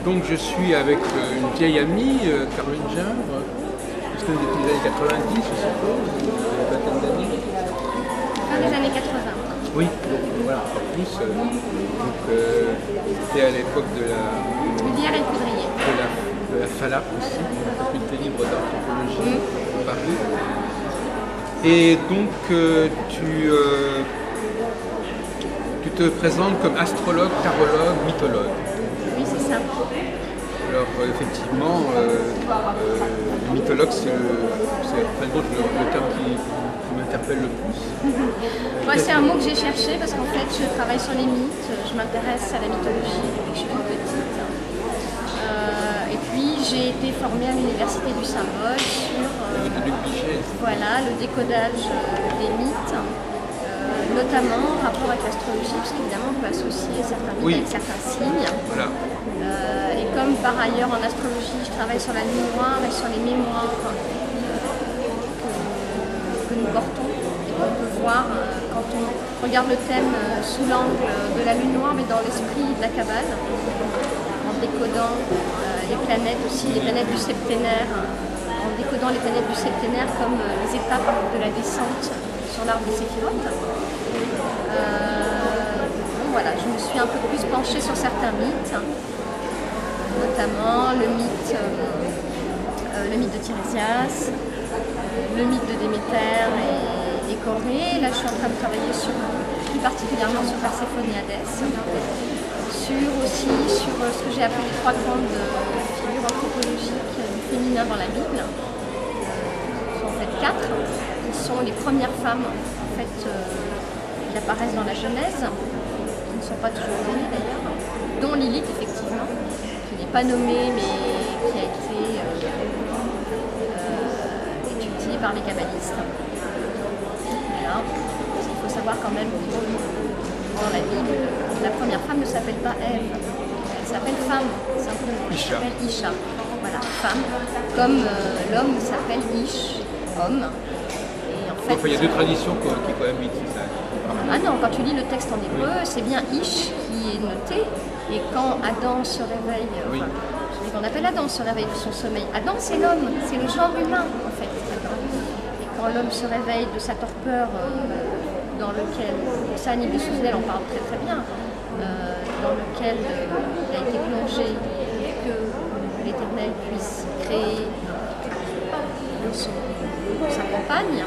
Donc je suis avec une vieille amie, Caroline Gingres, qui est depuis les années 90, je suppose, une vingtaine d'années. Fin des années 80. Oui, donc voilà, encore plus. C'était à l'époque de Ludière et Poudrier. de la FALAP aussi, la faculté libre d'anthropologie de Paris. Et donc tu te présentes comme astrologue, tarologue, mythologue. Oui, c'est ça. Alors effectivement, le mythologue, c'est le terme qui m'interpelle le plus. Moi, c'est un mot que j'ai cherché parce qu'en fait, je travaille sur les mythes, je m'intéresse à la mythologie depuis que je suis toute petite. Et puis, j'ai été formée à l'université du Symbole sur voilà, le décodage des mythes, notamment en rapport avec l'astrologie, parce qu'évidemment, on peut associer certains mythes avec certains signes. Voilà. Et comme par ailleurs en astrologie, je travaille sur la nuit noire et sur les mémoires que nous portons, et qu'on peut voir quand on regarde le thème sous l'angle de la lune noire, mais dans l'esprit de la Kabbale, en décodant les planètes aussi, les planètes du septénaire, en décodant les planètes du septénaire comme les étapes de la descente sur l'arbre des séphirotes. Voilà, je me suis un peu plus penchée sur certains mythes, notamment le mythe de Tirésias, le mythe de Déméter et Corée. Là, je suis en train de travailler plus particulièrement sur Perséphone et Hadès, sur ce que j'ai appelé les trois grandes figures anthropologiques du féminin dans la Bible. Ce sont en fait quatre, qui sont les premières femmes en fait, qui apparaissent dans la Genèse, qui ne sont pas toujours données d'ailleurs, dont Lilith effectivement, qui n'est pas nommée mais qui a été étudiée par les kabbalistes. Voilà. Il faut savoir quand même que dans la Bible, la première femme ne s'appelle pas Ève, elle s'appelle femme, simplement. Elle s'appelle Isha. Voilà, femme, comme l'homme s'appelle Ish, homme. Et en fait, enfin, il y a deux traditions qui cohabitent, c'est ça. Ah non, quand tu lis le texte en hébreu, c'est bien Ish qui est noté. Et quand Adam se réveille, celui qu'on appelle Adam se réveille de son sommeil. Adam, c'est l'homme, c'est le genre humain en fait. Et quand l'homme se réveille de sa torpeur, dans lequel, ça Annie Bessousnel en parle très très bien, dans lequel il a été plongé pour que l'Éternel puisse créer sa compagne,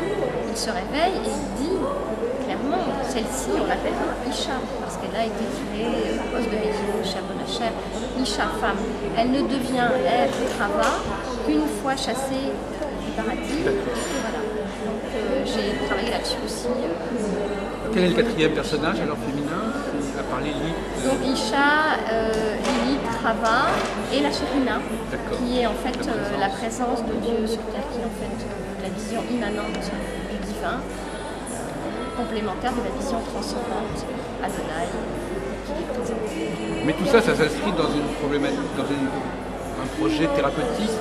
il se réveille et il dit clairement, celle-ci on l'appellera Isha, parce qu'elle a été tirée au poste de Lévion, Shabon Hachem, Isha, femme. Elle ne devient Ève, Chava, qu'une fois chassée du paradis. Voilà. Donc j'ai travaillé là-dessus aussi. Quel est le quatrième personnage alors féminin à part Lilith? Donc Isha, Lilith, Chava et la Shekhina, qui est en fait la présence de Dieu sur terre, qui est en fait la vision immanente du divin, complémentaire de la vision transcendante Adonai qui est présente. Mais tout ça, ça s'inscrit dans une problématique, dans un projet thérapeutique.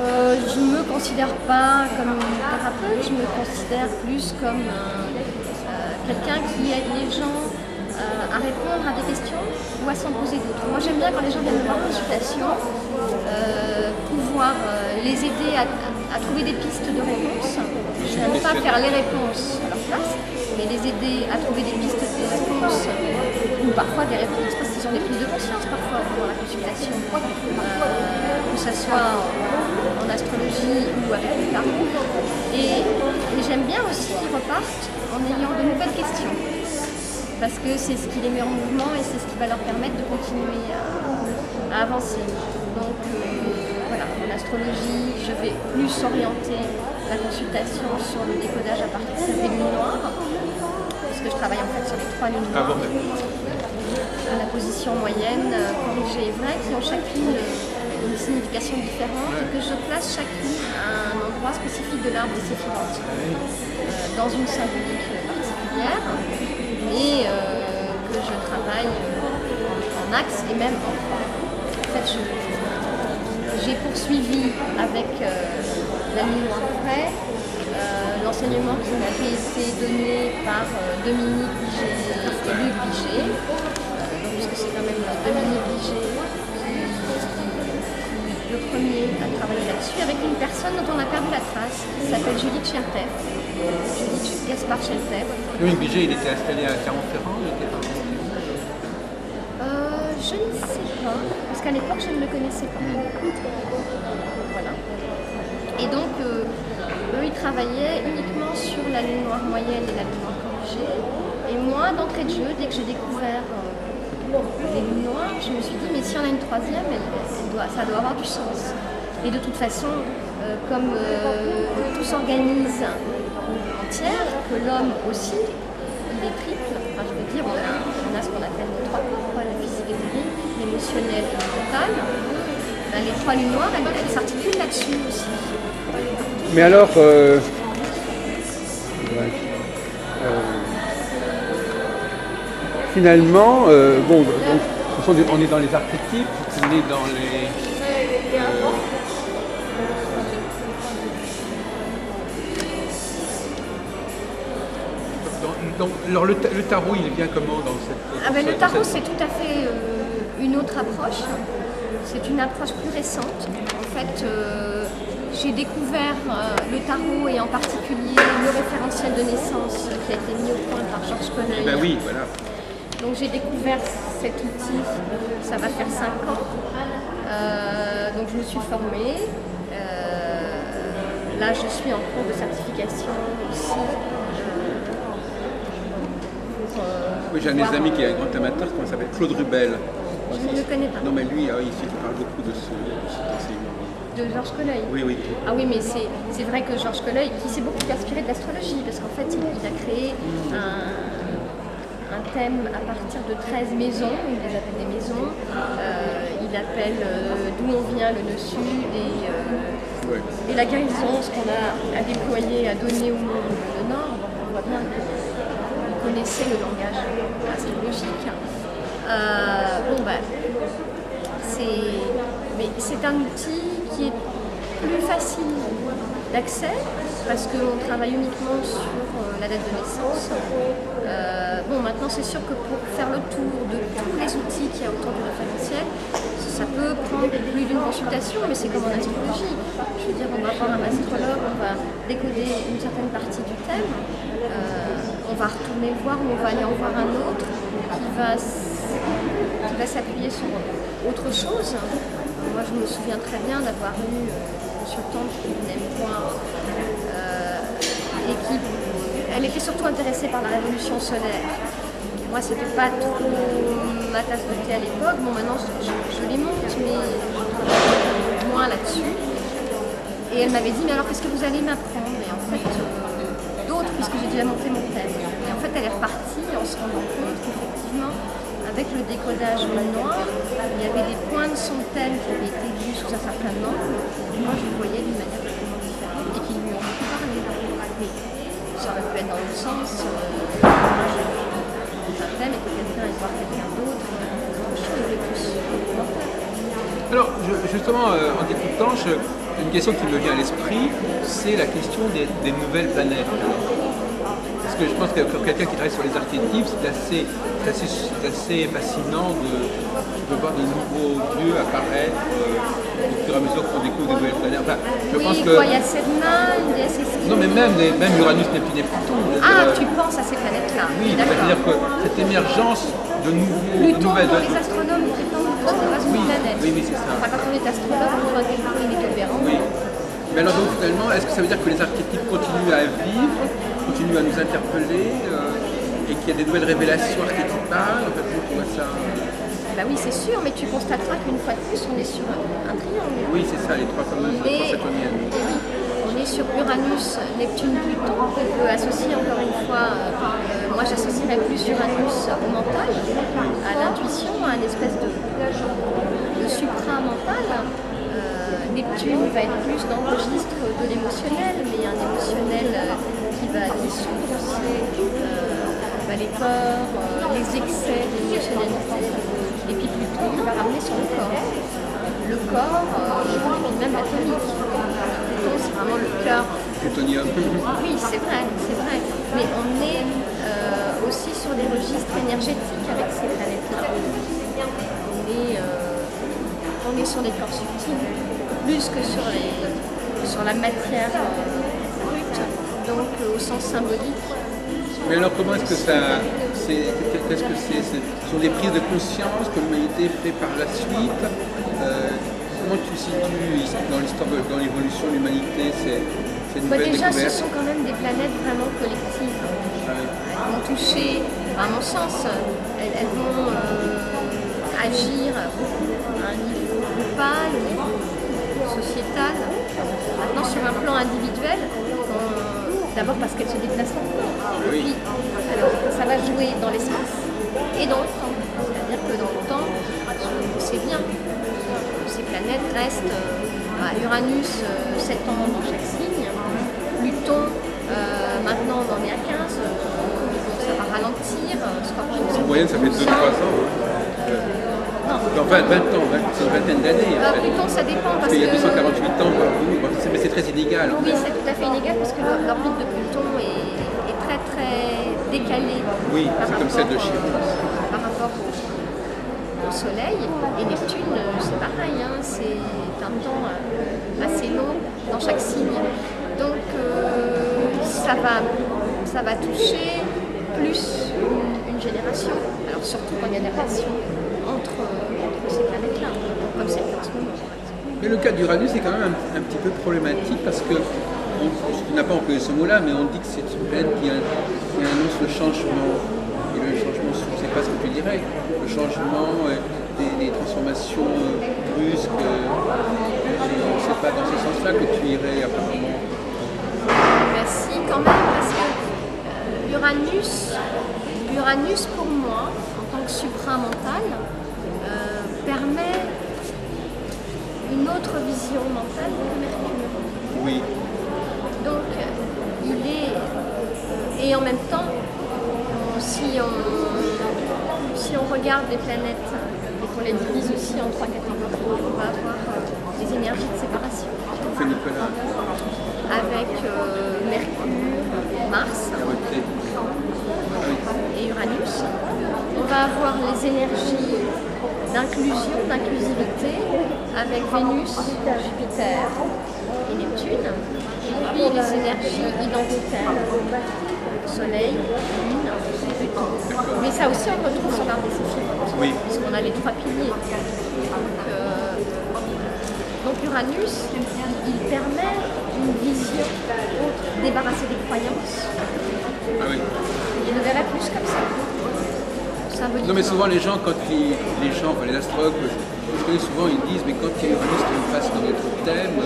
Je ne me considère pas comme thérapeute, je me considère plus comme quelqu'un qui aide les gens à répondre à des questions ou à s'en poser d'autres. Moi j'aime bien quand les gens viennent me voir en consultation, pouvoir les aider à trouver des pistes de réponse. Je n'aime pas faire les réponses à leur place, mais les aider à trouver des pistes de réponse ou parfois des réponses parce qu'ils ont des prises de conscience parfois pendant la consultation, que ce soit en astrologie ou avec le tarot. Et j'aime bien aussi qu'ils repartent en ayant de nouvelles questions parce que c'est ce qui les met en mouvement et c'est ce qui va leur permettre de continuer à avancer. Donc voilà, en astrologie, je vais plus orienter la consultation sur le décodage à partir des lunes noires, parce que je travaille en fait sur les trois lunes noires, à la position moyenne, corrigée et vraie, qui ont chacune une signification différente et que je place chacune à un endroit spécifique de l'arbre des séphirotes, dans une symbolique particulière, mais que je travaille en axe et même en fait j'ai poursuivi avec la nuit noire vraie, l'enseignement qui m'avait été donné par Dominique Biget et Luc Biget, que c'est quand même Dominique Guiget le premier à travailler là-dessus, avec une personne dont on a perdu la trace, qui s'appelle Judith Chertev, Judith Gaspard Chertev. Louis Guiget, il était installé à Clermont-Ferrand, il était pas Je ne sais pas, parce qu'à l'époque je ne le connaissais pas. Voilà. Et donc, eux, ils travaillaient uniquement sur la lune noire moyenne et la lune noire corrigée. Et moi, d'entrée de jeu, dès que j'ai découvert les lunes noires, je me suis dit, mais si on a une troisième, ça doit avoir du sens. Et de toute façon, comme tout s'organise en tiers, que l'homme aussi, il est triple, enfin je veux dire, on a ce qu'on appelle les trois corps, la physique éthérique, l'émotionnel et le mental. Ben, les trois lunes noires, elles s'articulent là-dessus aussi. Mais alors, finalement, bon, donc, on est dans les archétypes, on est dans les... alors le tarot, il vient comment dans cette... Le tarot, c'est tout à fait une autre approche. C'est une approche plus récente. En fait, j'ai découvert le tarot et en particulier le référentiel de naissance qui a été mis au point par Georges Coleuil. Ben oui, voilà. Donc j'ai découvert cet outil, ça va faire 5 ans. Donc je me suis formée. Là, je suis en cours de certification aussi. Oui, j'ai un de mes amis qui est un grand amateur, comment il s'appelle, Claude Rubel. Je ne le connais pas. Non, mais lui, il parle beaucoup de cet enseignement. De Georges Coleuil. Oui, oui. Ah oui, mais c'est vrai que Georges Coleuil, qui s'est beaucoup inspiré de l'astrologie, parce qu'en fait, il a créé un thème à partir de 13 maisons, il les appelle des maisons. Il appelle d'où on vient le nœud sud et la guérison, ce qu'on a à déployer, à donner au monde le nord. Donc on voit bien qu'il connaissait le langage astrologique. C'est un outil qui est plus facile d'accès parce qu'on travaille uniquement sur la date de naissance. Maintenant c'est sûr que pour faire le tour de tous les outils qu'il y a autour du référentiel, ça peut prendre plus d'une consultation, mais c'est comme en astrologie. Je veux dire, on va voir un astrologue, on va décoder une certaine partie du thème, on va retourner voir ou on va aller en voir un autre qui va s'appuyer sur autre chose. Moi, je me souviens très bien d'avoir eu une consultante qui venait me voir et elle était surtout intéressée par la révolution solaire. Moi, c'était pas trop ma tasse de thé à l'époque. Bon, maintenant, je les monte, mais moins là-dessus. Et elle m'avait dit, mais alors, qu'est-ce que vous allez m'apprendre? Et en fait, d'autres, puisque j'ai déjà monté mon thème. Et en fait, elle est repartie en se rendant compte qu'effectivement, avec le décodage noir, il y avait des points de son thème qui avaient été vus sous un certain angle. Moi, je le voyais d'une manière complètement différente et qui lui ont beaucoup parlé. Mais ça aurait pu être dans l'autre sens. Un thème et que quelqu'un aille voir quelqu'un d'autre, autre chose de plus mental. Alors, justement, en t'écoutant, une question qui me vient à l'esprit, c'est la question des nouvelles planètes. Parce que je pense que pour quelqu'un qui travaille sur les archétypes, c'est assez fascinant de voir de nouveaux dieux apparaître au fur et à mesure qu'on découvre des nouvelles planètes. Enfin, je pense que... il y a Sedna, il y a Cécile. Non, mais même Uranus, Neptune et Pluton. Tu penses à ces planètes-là? Oui, c'est-à-dire que cette émergence de nouvelles... Pluton, pour les astronomes, Pluton n'est pas une planète. Oui, c'est ça. Enfin, quand on est astronome, on voit à quel point il est opérant. Oui. Mais alors donc finalement, est-ce que ça veut dire que les archétypes continuent à vivre, continuent à nous interpeller et qu'il y a des nouvelles révélations archétypales? En fait, on voit ça... Bah oui, c'est sûr, mais tu constateras qu'une fois de plus, on est sur un triangle. Oui, c'est ça, les trois fameuses saturniennes. Oui, on est sur Uranus, Neptune, Pluton, qu'on peut associer encore une fois. Moi, j'associerais plus Uranus au mental, à l'intuition, à une espèce de supra-mental. Neptune va être plus dans le registre de l'émotionnel, mais un émotionnel qui va dissoudre les peurs, les excès d'émotionnalité. Et puis Pluton, il va ramener sur le corps. Le corps, et puis même l'atomique. Pluton, c'est vraiment le cœur. Plutonium. Oui, c'est vrai. Mais on est aussi sur des registres énergétiques avec ces planètes-là. On est sur des corps subtils, plus que sur la matière brute, donc au sens symbolique. Mais alors comment est-ce que qu'est-ce que c'est? Ce sont des prises de conscience que l'humanité fait par la suite? Comment tu situes dans l'histoire, dans l'évolution de l'humanité ces nouvelles Déjà, découvertes? ce sont quand même des planètes vraiment collectives. Ah oui. Elles vont toucher, à mon sens, elles vont agir à un niveau global, au niveau sociétal. Maintenant, sur un plan individuel, d'abord parce qu'elles se déplacent beaucoup. Oui. Puis, alors, ça va jouer dans l'espace et dans le temps. C'est-à-dire que dans le temps, c'est bien. Ces planètes restent à Uranus 7 ans dans chaque signe. Pluton, maintenant, on en est à 15. Ça va ralentir. Scorpion, En moyenne, ça fait 2-3 ans. Enfin, 20 ans, c'est une vingtaine d'années. En fait. Pluton, ça dépend parce qu'il y a que... 248 ans, mais c'est très inégal. En Oui, fait. c'est tout à fait inégal parce que l'orbite de Pluton est très très décalée. Oui, c'est comme celle de Chiron. Par rapport au Soleil. Et Neptune, c'est pareil, hein, c'est un temps assez long dans chaque signe. Donc ça va toucher plus une génération. Alors surtout quand il y a des relations entre ces planètes-là, comme c'est le cas en ce moment. Mais le cas d'Uranus est quand même un petit peu problématique parce que, tu n'as pas employé ce mot-là, mais on dit que c'est une planète qui annonce le changement. Et le changement, je ne sais pas ce que tu dirais, le changement, des transformations brusques, je ne sais pas dans ce sens-là que tu irais apparemment. Ben si, quand même, parce que Uranus pour moi, en tant que supramental, permet une autre vision mentale que Mercure. Oui. Donc, il est... Et en même temps, si on regarde les planètes et qu'on les divise aussi en 3 catégories, on va avoir les énergies de séparation. On fait Nicolas. Avec Mercure, Mars et Uranus. On va avoir les énergies d'inclusion, d'inclusivité avec Vénus, Jupiter et Neptune. Et puis les énergies identitaires, Soleil, Lune, Pluton. Mais ça aussi on retrouve sur l'arbre des séphirotes, oui. Parce qu'on a les 3 piliers. Donc Uranus, il permet une vision débarrassée des croyances. Ah oui. Je le verrais plus comme ça. Non mais souvent les gens, les astrologues, je connais souvent, ils disent mais quand il y a Uranus qui passe dans notre thème,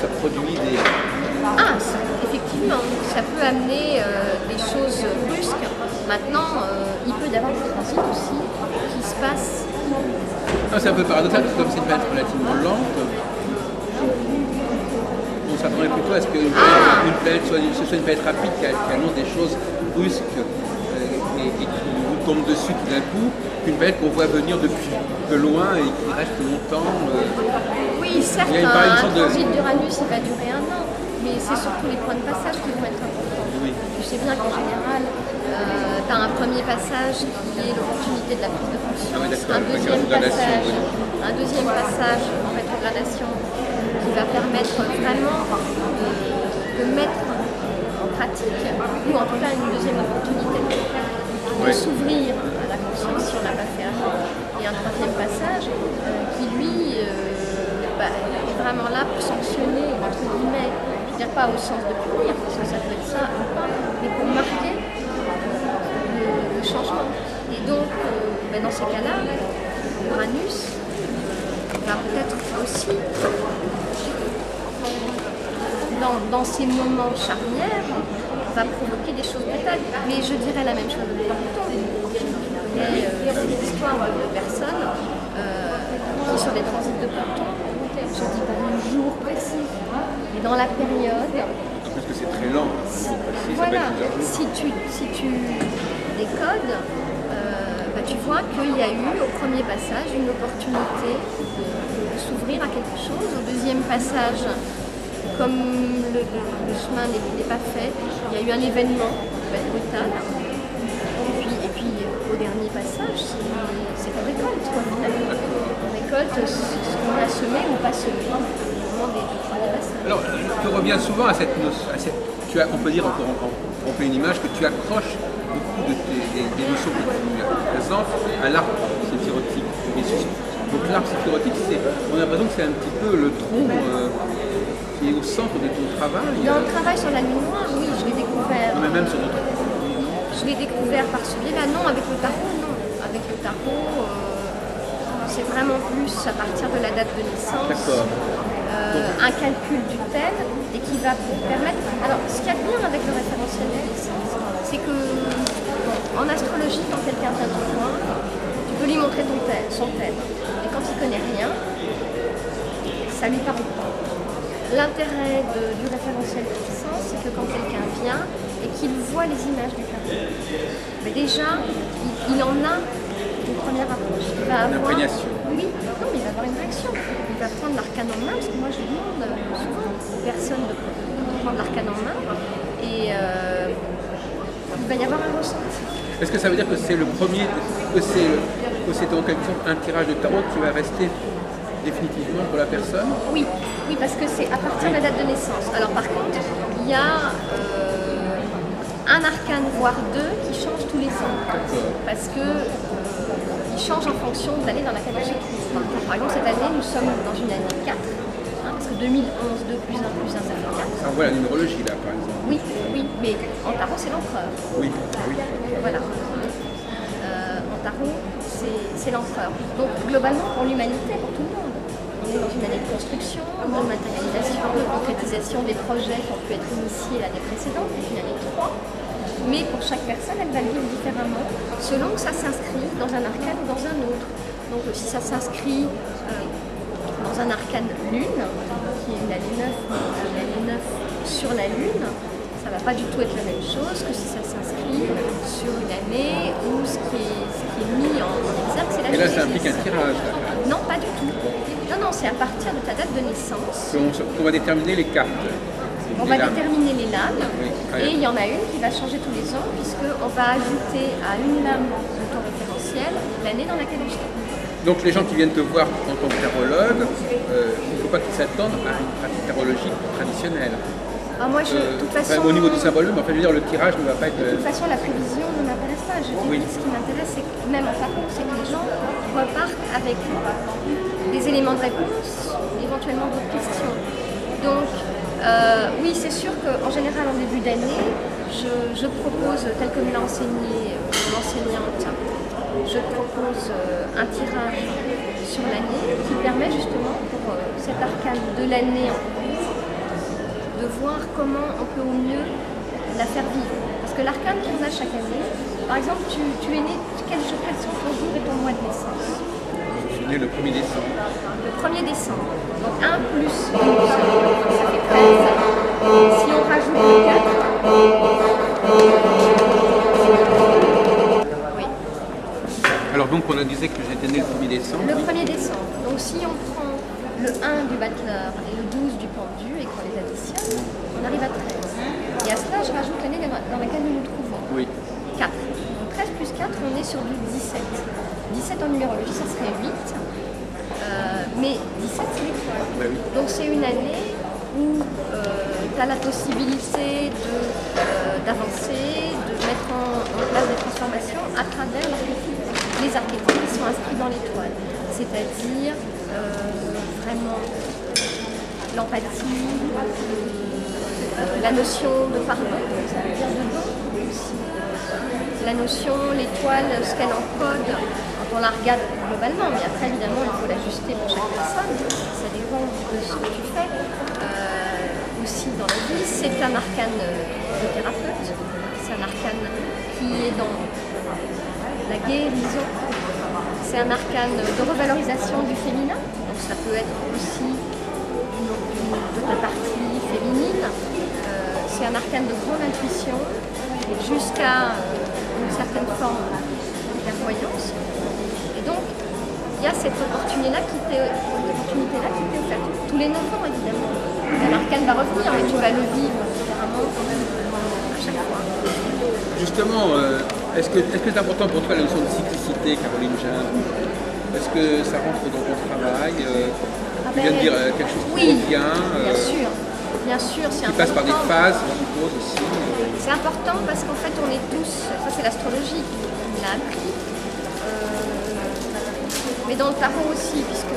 ça produit des... Ah, effectivement, ça peut amener des choses brusques. Maintenant, il peut y avoir des transits aussi qui se passent. C'est un peu paradoxal, parce que comme c'est une planète relativement lente, on s'attendrait plutôt à ce qu'une planète soit une planète rapide qui annonce des choses brusques et qui nous tombe dessus tout d'un coup, qu'une planète qu'on voit venir depuis de loin et qui reste longtemps. Oui, certes, un transit d'Uranus, il va durer 1 an, mais c'est surtout les points de passage qui vont être importants. Oui. Tu sais bien qu'en général, tu as un premier passage qui est l'opportunité de la prise de conscience, un deuxième passage en rétrogradation qui va permettre vraiment de mettre en pratique, ou en tout cas une deuxième opportunité de s'ouvrir à la conscience si on n'a pas fait avant, et un troisième passage qui lui est vraiment là pour sanctionner, entre guillemets, je ne veux dire pas au sens de punir, parce que ça peut être ça ou pas, mais pour marquer le changement. Et donc, dans ces cas-là, Uranus va peut-être aussi, dans ces moments charnières, va provoquer des choses brutales. Mais je dirais la même chose de Pluton. Il y a des histoires de personnes qui, sur des transits de Pluton, je ne dis pas le jour précis, mais dans la période. Parce que c'est très lent. Voilà, si tu décodes, tu vois qu'il y a eu au premier passage une opportunité de s'ouvrir à quelque chose. Au deuxième passage, comme le chemin n'est pas fait, il y a eu un événement qui va être brutal. Et puis au dernier passage, c'est qu'on récolte, quoi, finalement. On récolte ce qu'on a semé ou pas semé au moment des premiers passages. Alors, tu reviens souvent à cette notion, on peut dire encore, on fait une image que tu accroches beaucoup des notions que tu présentes à l'arbre séphirotique. Donc l'arbre séphirotique, on a l'impression que c'est un petit peu le tronc qui est au centre de ton travail. Dans le travail sur la nuit noire, oui, je l'ai découvert. Mais même sur d'autres. Je l'ai découvert par ce biais-là, non, avec le tarot, non. Avec le tarot, c'est vraiment plus à partir de la date de naissance, un calcul du thème, et qui va permettre... Alors, ce qu'il y a de bien avec le référentiel de naissance, c'est que, en astrologie, quand quelqu'un vient te voir, tu peux lui montrer son thème. Et quand il ne connaît rien, ça lui parle pas. L'intérêt du référentiel de naissance, c'est que quand quelqu'un vient et qu'il voit les images du carré, mais déjà, il en a une première approche. Il va avoir... Oui, non, mais il va avoir une réaction. Il va prendre l'arcane en main, parce que moi je demande souvent aux personnes de prendre l'arcane en main, et il va y avoir un ressenti. Est-ce que ça veut dire que c'est le premier, que c'est en quelque sorte un tirage de tarot qui va rester définitivement pour la personne? Oui, oui, parce que c'est à partir de la date de naissance. Alors par contre, il y a un arcane, voire deux, qui change tous les ans. Parce que il change en fonction de l'année dans laquelle on se trouve. Par exemple, cette année, nous sommes dans une année 4. Parce que 2011, 2 plus 1 plus 1, ça fait 4. Ça envoie la numérologie là, par exemple. Oui, oui, mais en tarot, c'est l'empereur. Oui, oui. Voilà. En tarot, c'est l'empereur. Donc, globalement, pour l'humanité, pour tout le monde, on est dans une année de construction, de matérialisation, de concrétisation des projets qui ont pu être initiés l'année précédente, une année 3. Mais pour chaque personne, elle va le vivre différemment, selon que ça s'inscrit dans un arcane ou dans un autre. Donc, si ça s'inscrit dans un arcane lune, qui est une année 9 sur la lune, ça ne va pas du tout être la même chose que si ça s'inscrit sur une année où ce qui est mis en exergue, c'est la lune. Et là, ça implique un tirage. Non, pas du tout. Non, c'est à partir de ta date de naissance. On va déterminer les cartes. On va déterminer les lames, oui. Et il y en a une qui va changer tous les ans, puisqu'on va ajouter à une lame de ton référentiel l'année dans laquelle on se trouve. Donc les gens qui viennent te voir en tant que tarologue, il ne faut pas qu'ils s'attendent à une pratique tarologique traditionnelle. Ah, moi, de toute façon, au niveau du symbole, mais enfin, je veux dire, le tirage ne va pas être... De toute façon, la prévision ne m'intéresse pas. Ce qui m'intéresse, c'est que, même en tarot, c'est que les gens repartent avec des éléments de réponse, éventuellement d'autres questions. Donc, oui, c'est sûr qu'en général, en début d'année, je propose, tel que me l'a enseigné mon enseignante, je propose un tirage sur l'année qui permet justement pour cet arcane de l'année en cours de voir comment on peut au mieux la faire vivre. Parce que l'arcane qu'on a chaque année, par exemple, tu es né, quels sont ton jour et ton mois de naissance? Je suis né le 1er décembre. Le 1er décembre. Donc 1 plus 12, ça fait 13. Si on rajoute le 4... Oui. Alors donc on a dit que j'étais né le 1er décembre. Le 1er décembre. Donc si on prend le 1 du battleur et le 12 du pendu et qu'on les additionne, on arrive à 13. Et à cela, je rajoute l'année dans laquelle nous nous trouvons. Oui. 4. Donc 13 plus 4, on est sur du 17. 17 en numérologie, ça serait 8. Mais 17, c'est l'étoile. Ben oui. Donc c'est une année où tu as la possibilité d'avancer, de mettre en place des transformations à travers les archétypes qui sont inscrits dans l'étoile. C'est-à-dire vraiment l'empathie, la notion de pardon, ça veut dire de don aussi. La notion, l'étoile, ce qu'elle encode, quand on la regarde globalement, mais après évidemment il faut l'ajuster pour chaque personne, ça dépend de ce que tu fais. Aussi dans la vie, c'est un arcane de thérapeute, c'est un arcane qui est dans la guérison, c'est un arcane de revalorisation du féminin, donc ça peut être aussi de ta partie féminine, c'est un arcane de grande intuition jusqu'à une certaine forme de clairvoyance. Et donc, il y a cette opportunité-là qui t'est offerte. Tous les 9 ans, évidemment. L'arcane va revenir, mais tu vas le vivre différemment à chaque fois. Justement, Est-ce que c'est important pour toi la notion de cyclicité, Caroline Gindre? Est-ce que ça rentre dans ton travail? Tu viens de dire quelque chose qui revient, bien sûr, c'est qui passe par des phases, je suppose aussi. C'est important parce qu'en fait, on est tous, ça c'est l'astrologie qui l'a appris, mais dans le tarot aussi, puisque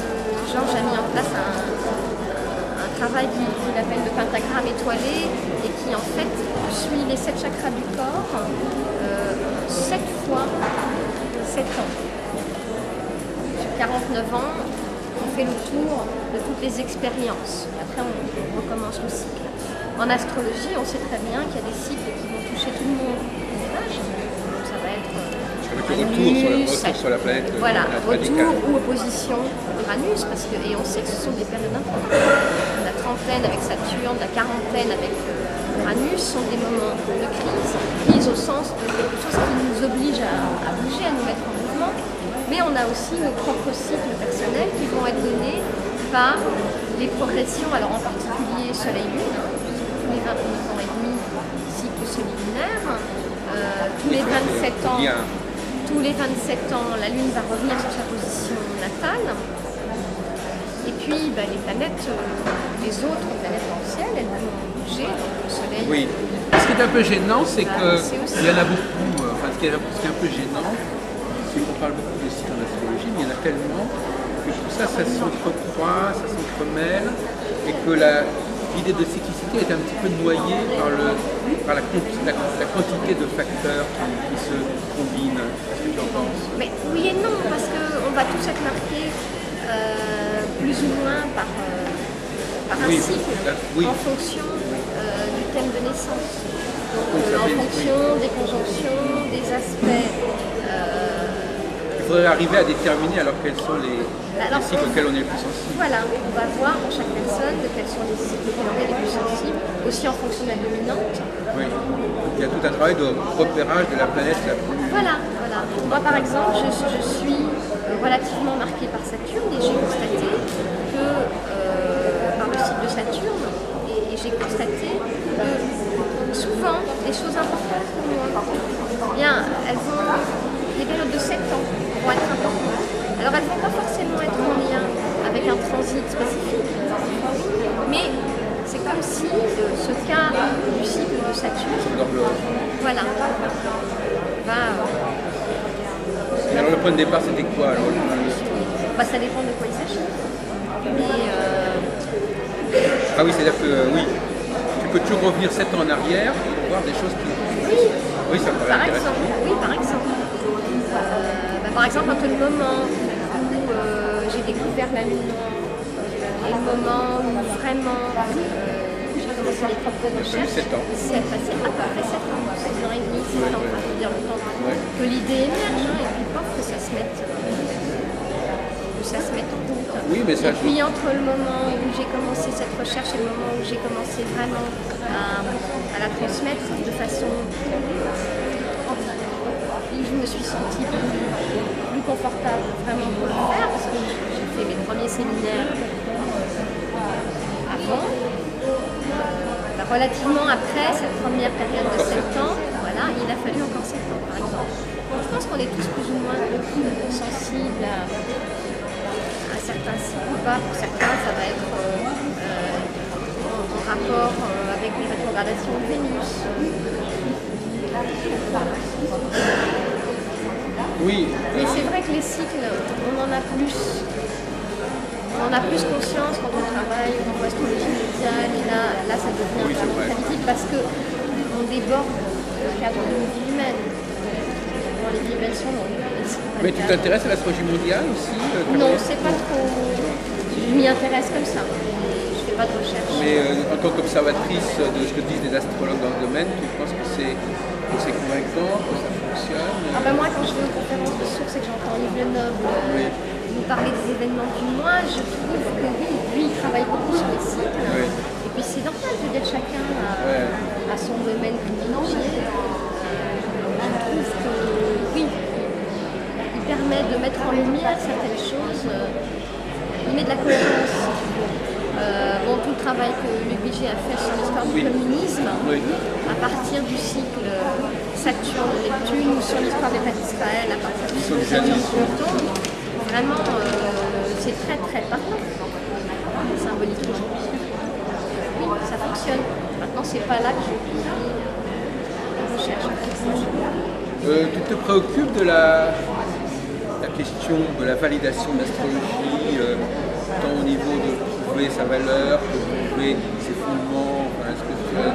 Georges a mis en place un travail qu'il appelle le pentagramme étoilé et qui en fait suit les 7 chakras du corps 7 fois 7 ans. Sur 49 ans, on fait le tour de toutes les expériences. Après, on recommence le cycle. En astrologie, on sait très bien qu'il y a des cycles qui vont toucher tout le monde au même âge. Ça va être retour sur la planète. Voilà, retour ou opposition Uranus, parce que, et on sait que ce sont des périodes importantes. La trentaine avec Saturne, la quarantaine avec Uranus sont des moments de crise au sens de quelque chose qui nous oblige à bouger, à nous mettre en mouvement. Mais on a aussi nos propres cycles personnels qui vont être donnés par les progressions, alors en particulier Soleil-Lune, tous les 29 ans et demi, cycle solilunaire, tous les 27 ans. Tous les 27 ans, la Lune va revenir sur sa position natale. Et puis, les planètes, les autres planètes dans le ciel, elles vont bouger, donc le Soleil. Oui. Ce qui est un peu gênant, c'est qu'il y en a beaucoup. Ce qui est un peu gênant, c'est qu'on parle beaucoup de cycles en astrologie, mais il y en a tellement que tout ça s'entrecroît, ça s'entremêle, et que l'idée de cyclicité est un petit peu noyée par la quantité de facteurs qui se combinent. Qu'est-ce que tu en penses? Mais oui et non, parce qu'on va tous être marqués plus ou moins par un cycle, en fonction du thème de naissance. Donc, en fonction des conjonctions, des aspects. Il faudrait arriver à déterminer alors quels sont les cycles auxquels on est le plus sensible. Voilà, on va voir pour chaque personne de quels sont les cycles auxquels on est les plus sensibles, aussi en fonction de la dominante. Oui, il y a tout un travail de repérage de la planète la plus... Voilà. Moi par exemple, je suis relativement marquée par Saturne et j'ai constaté que, par le cycle de Saturne, et j'ai constaté que souvent, les choses importantes pour moi, les périodes de 7 ans vont être importantes. Alors elles ne vont pas forcément être en lien avec un transit spécifique, mais c'est comme si ce quart du cycle de Saturne, voilà, alors le point de départ c'était quoi alors? Ça dépend de quoi il s'agit. Ah oui, c'est-à-dire que tu peux toujours revenir 7 ans en arrière et voir des choses qui... Oui, ça me paraît intéressant. Par exemple. Par exemple, entre le moment où j'ai découvert la Lune et le moment où vraiment j'ai commencé mes propres recherches, c'est passé à peu près 7 ans, 6 ans et demi, 6 ans, on peut dire le temps que l'idée émerge, et puis pof, que ça se mette en route. Oui, mais ça, et puis entre le moment où j'ai commencé cette recherche et le moment où j'ai commencé vraiment à la transmettre de façon... Je me suis sentie plus confortable vraiment pour le faire parce que j'ai fait mes premiers séminaires avant. Relativement après cette première période de 7 ans, voilà, il a fallu encore 7 ans par exemple. Donc, je pense qu'on est tous plus ou moins sensibles à certains cycles ou pas. Pour certains, ça va être en rapport avec les rétrogradations de Vénus. Oui. Mais c'est vrai que les cycles, on en a plus conscience quand on travaille en astrologie médiale, et là ça devient vraiment très visible parce qu'on déborde le cadre de nos vies humaines. Dans les dimensions, mais tu t'intéresses à l'astrologie mondiale aussi? Non, c'est pas trop. Je m'y intéresse comme ça. Je fais pas de recherche. Mais en tant qu'observatrice de ce que disent les astrologues dans le domaine, tu penses que c'est convaincant, que ça fonctionne? Moi, quand je vais aux conférences de sources et que j'entends Yves Lenoble nous parler des événements du mois, je trouve que lui, il travaille beaucoup sur les cycles. Et puis c'est normal, je veux dire, chacun a son domaine privilégié. Je trouve que oui, il permet de mettre en lumière certaines choses. Il met de la cohérence. Tout le travail que Luc Vigier a fait sur l'histoire l'histoire du communisme à partir du cycle Saturne-Neptune ou sur l'histoire des États d'Israël à partir du cycle Saturne-Pluton. Vraiment, c'est très très parlant symboliquement. Oui, ça fonctionne. Maintenant, c'est pas là que je recherche. Tu te préoccupes de la question de la validation de l'astrologie, tant au niveau de prouver sa valeur, de prouver ses fondements, est-ce que tu as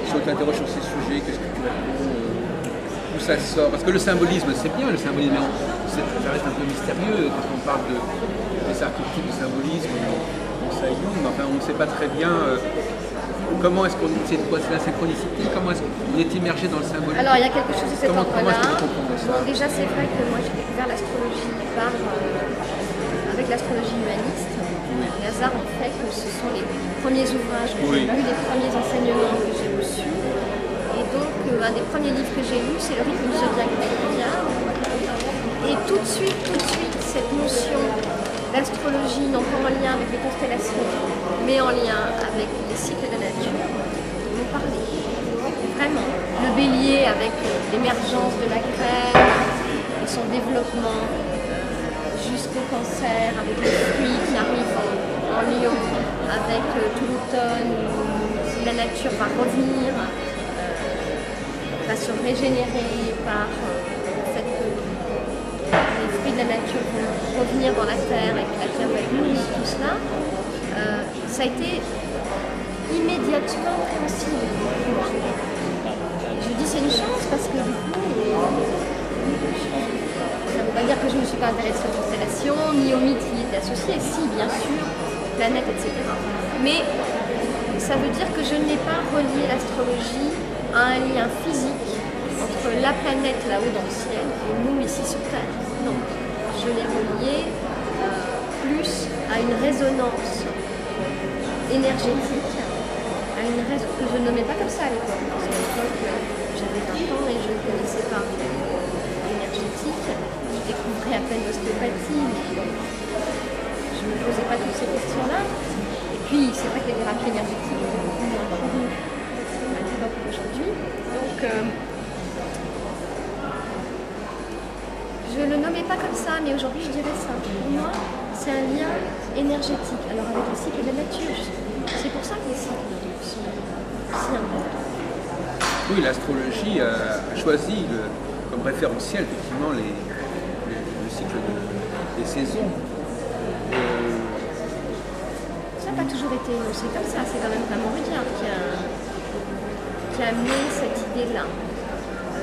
si on t'interroge sur ces sujets, qu'est-ce que tu réponds, où ça sort? Parce que le symbolisme, c'est bien, le symbolisme, mais ça reste un peu mystérieux quand on parle des archétypes du symbolisme, on sait Jung, mais enfin on ne sait pas très bien comment est-ce qu'on c'est quoi, c'est la synchronicité, comment est-ce qu'on est immergé dans le symbolisme. Alors il y a quelque chose de cet ordre-là. Comment est-ce qu'on comprend ça? Bon, déjà c'est vrai que moi j'ai découvert l'astrologie avec l'astrologie humaniste. Les hasards ont fait que ce sont les premiers ouvrages que j'ai lus, les premiers enseignements que j'ai reçus. Et donc un des premiers livres que j'ai lus, c'est le rythme du zodiaque de Billard. Et tout de suite, cette notion d'astrologie, non pas en lien avec les constellations, mais en lien avec les cycles de la nature, m'ont parlé. Vraiment. Le bélier avec l'émergence de la graine et son développement jusqu'au cancer, avec les fruits qui arrivent en lion, avec tout l'automne où la nature va revenir, va se régénérer par le fait que les fruits de la nature vont revenir dans la terre et que la terre va éclore, tout cela, ça a été immédiatement compréhensible pour moi. Je dis c'est une chance parce que du coup, ça ne veut pas dire que je ne me suis pas intéressée aux constellations, ni aux mythes qui y étaient associés, si bien sûr, planètes, etc. Mais ça veut dire que je n'ai pas relié l'astrologie à un lien physique entre la planète là-haut dans le ciel et nous ici sur Terre. Non, je l'ai relié plus à une résonance énergétique, à une résonance que je ne nommais pas comme ça à l'époque. Parce qu'à l'époque, j'avais 20 ans et je ne connaissais pas l'énergétique. Je découvrais à peine l'ostéopathie, mais je ne me posais pas toutes ces questions-là. Et puis, c'est vrai que les thérapies énergétiques ont beaucoup moins couru à l'époque qu'aujourd'hui. Donc, je ne le nommais pas comme ça, mais aujourd'hui, je dirais ça. Pour moi, c'est un lien énergétique. Alors, avec les cycles de la nature, c'est pour ça que les cycles sont si importants. Oui, l'astrologie a choisi comme référentiel, effectivement, le cycle des saisons. Ça n'a pas toujours été énoncé comme ça, c'est quand même vraiment Rudyard qui a amené cette idée-là.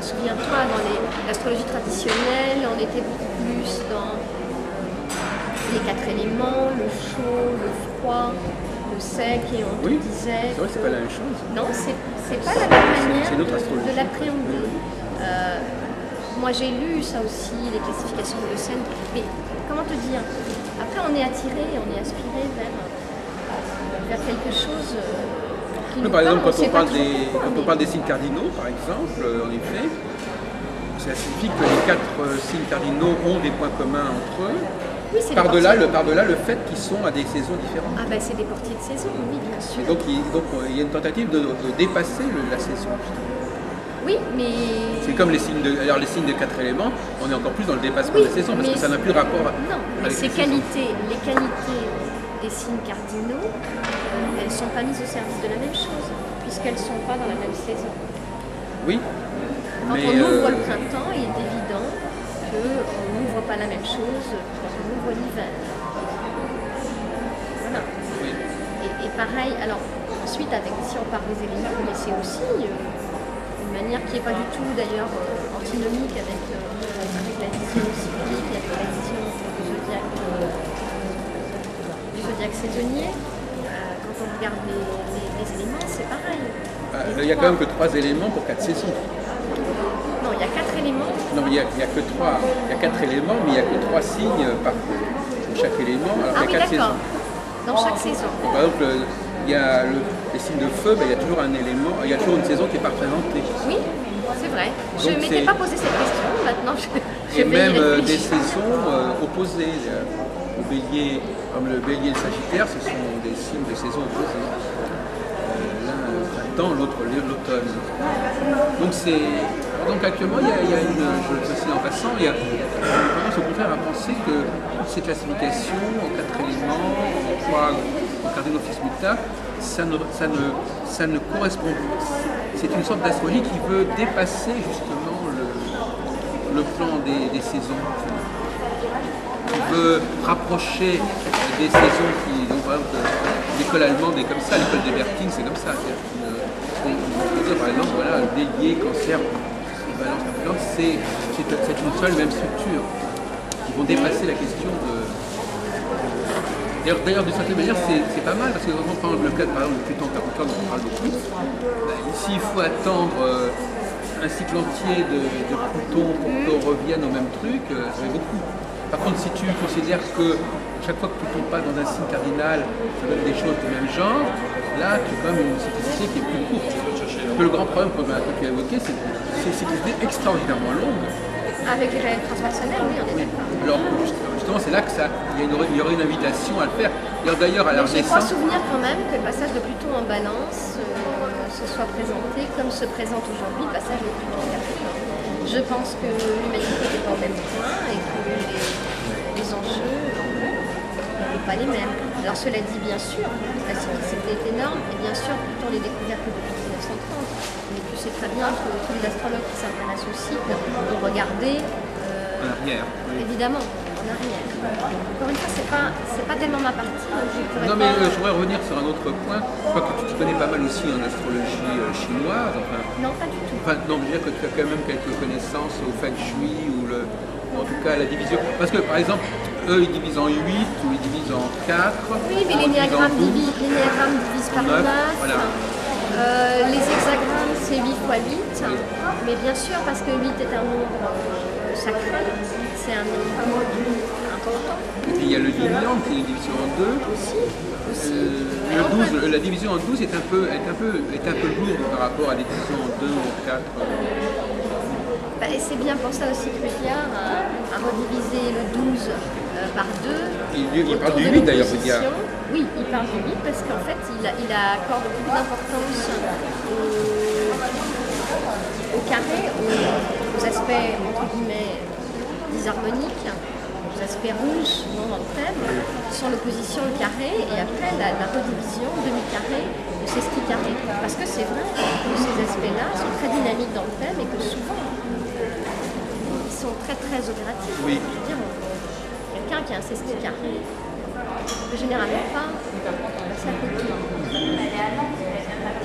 Souviens-toi, dans l'astrologie traditionnelle, on était beaucoup plus dans les 4 éléments, le chaud, le froid, le sec, et on te disait... C'est vrai que c'est pas la même chose. Non, c'est pas la même manière de l'appréhender. Moi j'ai lu ça aussi, les classifications de Lucerne, mais comment te dire? Après on est attiré, on est aspiré vers quelque chose qui nous par exemple, parle, quand on parle des signes cardinaux, par exemple, en effet, ça signifie que les 4 signes cardinaux ont des points communs entre eux. Oui, c'est par-delà le fait qu'ils sont à des saisons différentes. Ah ben c'est des portiers de saison, oui, bien sûr. Et donc il y a une tentative de dépasser la saison. Oui, mais... C'est comme les signes de 4 éléments, on est encore plus dans le dépassement des saisons, parce que ça n'a plus rapport avec les qualités des signes cardinaux, elles ne sont pas mises au service de la même chose, puisqu'elles ne sont pas dans la même saison. Oui. Quand on ouvre le printemps, il est évident qu'on n'ouvre pas la même chose quand on ouvre l'hiver. Voilà. Oui. Et pareil, alors ensuite, si on parle des éléments, mais c'est aussi une manière qui n'est pas du tout d'ailleurs antinomique avec la vision cyclique, avec la vision du zodiaque saisonnier. Quand on regarde les éléments, c'est pareil. Il n'y a quand même que 3 éléments pour 4 saisons. Non, il y a 4 éléments. Non, il n'y a que 3. Il y a 4 éléments, mais il n'y a que 3 signes par chaque élément. Alors il y a 4 saisons. Dans chaque saison. Donc, par exemple, il y a les signes de feu, il y a toujours un élément, il y a toujours une saison qui n'est pas représentée. Oui, c'est vrai. Je ne m'étais pas posé cette question, maintenant je et vais même y réfléchir. des saisons opposées. Au bélier, comme le bélier et le sagittaire, ce sont des signes de saison opposés. L'un printemps, l'autre l'automne. Donc actuellement, je le précise en passant, il y a tendance au contraire à penser que ces classifications en 4 éléments, en 3 en cardinaux fixes muta, ça ne correspond pas. C'est une sorte d'astrologie qui veut dépasser justement le plan des saisons. Qui veut rapprocher des saisons donc par exemple, l'école allemande est comme ça, l'école des Bertine c'est comme ça. On peut dire par exemple, voilà, bélier, cancer, balance, capricorne, c'est une seule même structure. Ils vont dépasser la question de. D'ailleurs, d'une certaine manière, c'est pas mal, parce que quand on prend le cas par exemple de Pluton Capricorne, on parle beaucoup. Ici, il faut attendre un cycle entier de Pluton pour qu'on revienne au même truc, ça fait beaucoup. Par contre, si tu considères que chaque fois que Pluton passe dans un signe cardinal, ça donne des choses du même genre, là, tu as quand même une cyclicité qui est plus courte. Parce que le grand problème que tu as évoqué, c'est ces cyclicités extraordinairement longues. Avec les règles transpersonnelles, oui, on est d'accord. Alors, justement, c'est là qu'il y aurait une invitation à le faire. D'ailleurs, à la Je crois Renaissance. souvenir quand même que le passage de Pluton en balance se soit présenté comme se présente aujourd'hui le passage de Pluton en Capricorne. Je pense que l'humanité n'est pas au même point et que les enjeux n'étaient pas les mêmes. Alors cela dit, bien sûr, la cyclicité est énorme et bien sûr, Pluton n'est découvert que depuis 1930. Mais tu sais très bien que tous les astrologues qui s'intéressent au cycle ont regardé En arrière. Oui. évidemment en arrière. Encore une fois, c'est pas tellement ma partie. Non, mais je voudrais revenir sur un autre point. Je crois que tu te connais pas mal aussi en astrologie chinoise. Enfin, Non, pas du tout. non, je veux dire que tu as quand même quelques connaissances au feng shui ou en tout cas la division. Parce que par exemple, eux ils divisent en 8 ou ils divisent en 4. Oui, mais l'énéagramme divise par 9. Voilà. Les hexagrammes, c'est 8 x 8. Oui. Mais bien sûr, parce que 8 est un nombre sacré, c'est un nombre important. Et puis il y a le yin-yang qui est une division en 2. Aussi. La division en 12 est un peu lourde par rapport à des divisions en 2 ou en 4. Et c'est bien pour ça aussi que Rudyard a redivisé le 12 par 2. Il parle du 8 d'ailleurs, Rudyard. Oui, il parle du 8 parce qu'en fait, il accorde beaucoup d'importance au carré, aux aspects entre guillemets disharmoniques, aux aspects rouges souvent dans le thème, qui sont l'opposition au carré et après la redivision demi-carré de sextile carré. Parce que c'est vrai que ces aspects-là sont très dynamiques dans le thème et que souvent ils sont très très opératifs. Oui. Je veux dire, quelqu'un qui a un sextile carré ne peut généralement pas passer à côté.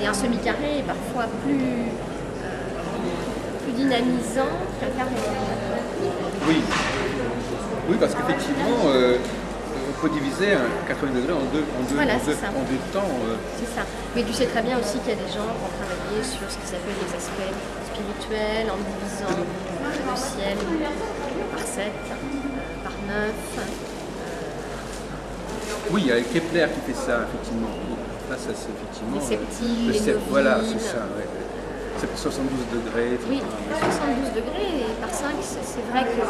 Et un semi-carré est parfois plus dynamisant qu'un carré. Oui. Oui, parce qu'effectivement, on peut diviser un 80 degrés en deux temps. C'est ça. Mais tu sais très bien aussi qu'il y a des gens qui ont travaillé sur ce qu'ils appellent les aspects spirituels en divisant le ciel par 7, par 9. Oui, il y a Kepler qui fait ça, effectivement. Là, ça, c'est effectivement. Les septiles, les novides. Voilà, c'est ça, ouais. C'est 72 degrés. Oui, 72 degrés et par 5, c'est vrai que.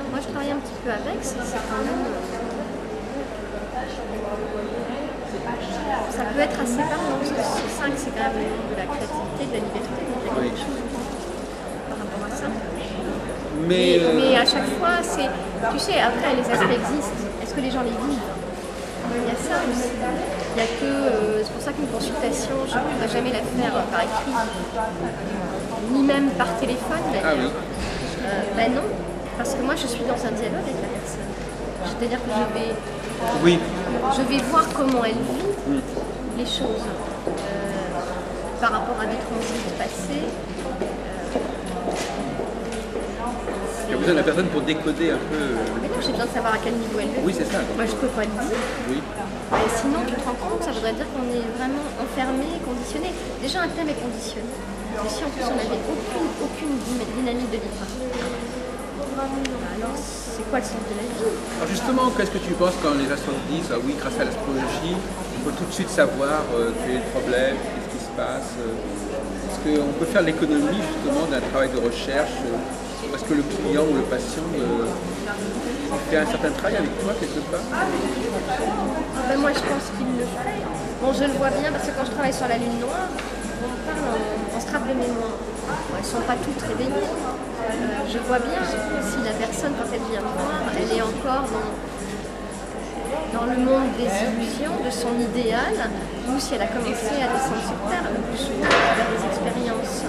Moi, je travaille un petit peu avec, c'est quand même. Ça peut être assez parlant, parce que 5, c'est quand même de la créativité, de la liberté, donc il y a quelque chose par rapport à ça. Mais à chaque fois, c'est. Tu sais, après, les aspects existent. Est-ce que les gens les vivent? Il y a ça aussi. Il y a que. C'est pour ça qu'une consultation, je ne pourrais jamais la faire par écrit, ni même par téléphone d'ailleurs. Ah oui. Ben non, parce que moi je suis dans un dialogue avec la personne. C'est-à-dire que je vais voir comment elle vit les choses par rapport à des transits passés. Il y a besoin de la personne pour décoder un peu. Mais non, j'ai besoin de savoir à quel niveau elle vit. Oui, c'est ça. Moi je ne peux pas le dire. Oui. Et sinon, tu te rends compte, ça voudrait dire qu'on est vraiment enfermé, conditionné. Déjà, un thème est conditionné. Et si en plus on n'avait aucune dynamique de vie, alors c'est quoi le sens de la vie? Alors justement, qu'est-ce que tu penses quand les astrologues disent ah oui, grâce à l'astrologie, on peut tout de suite savoir quel est le problème, qu'est-ce qui se passe? Est-ce qu'on peut faire l'économie justement d'un travail de recherche Est-ce que le client ou le patient fait un certain travail avec toi quelque part? Ben, moi je pense qu'il le fait. Bon, je le vois bien parce que quand je travaille sur la lune noire, on me parle en strate de mémoire. Bon, elles ne sont pas toutes réveillées. Je vois bien si la personne, quand elle vient me voir, elle est encore dans le monde des illusions, de son idéal, ou si elle a commencé à descendre sur Terre, le plus souvent vers des expériences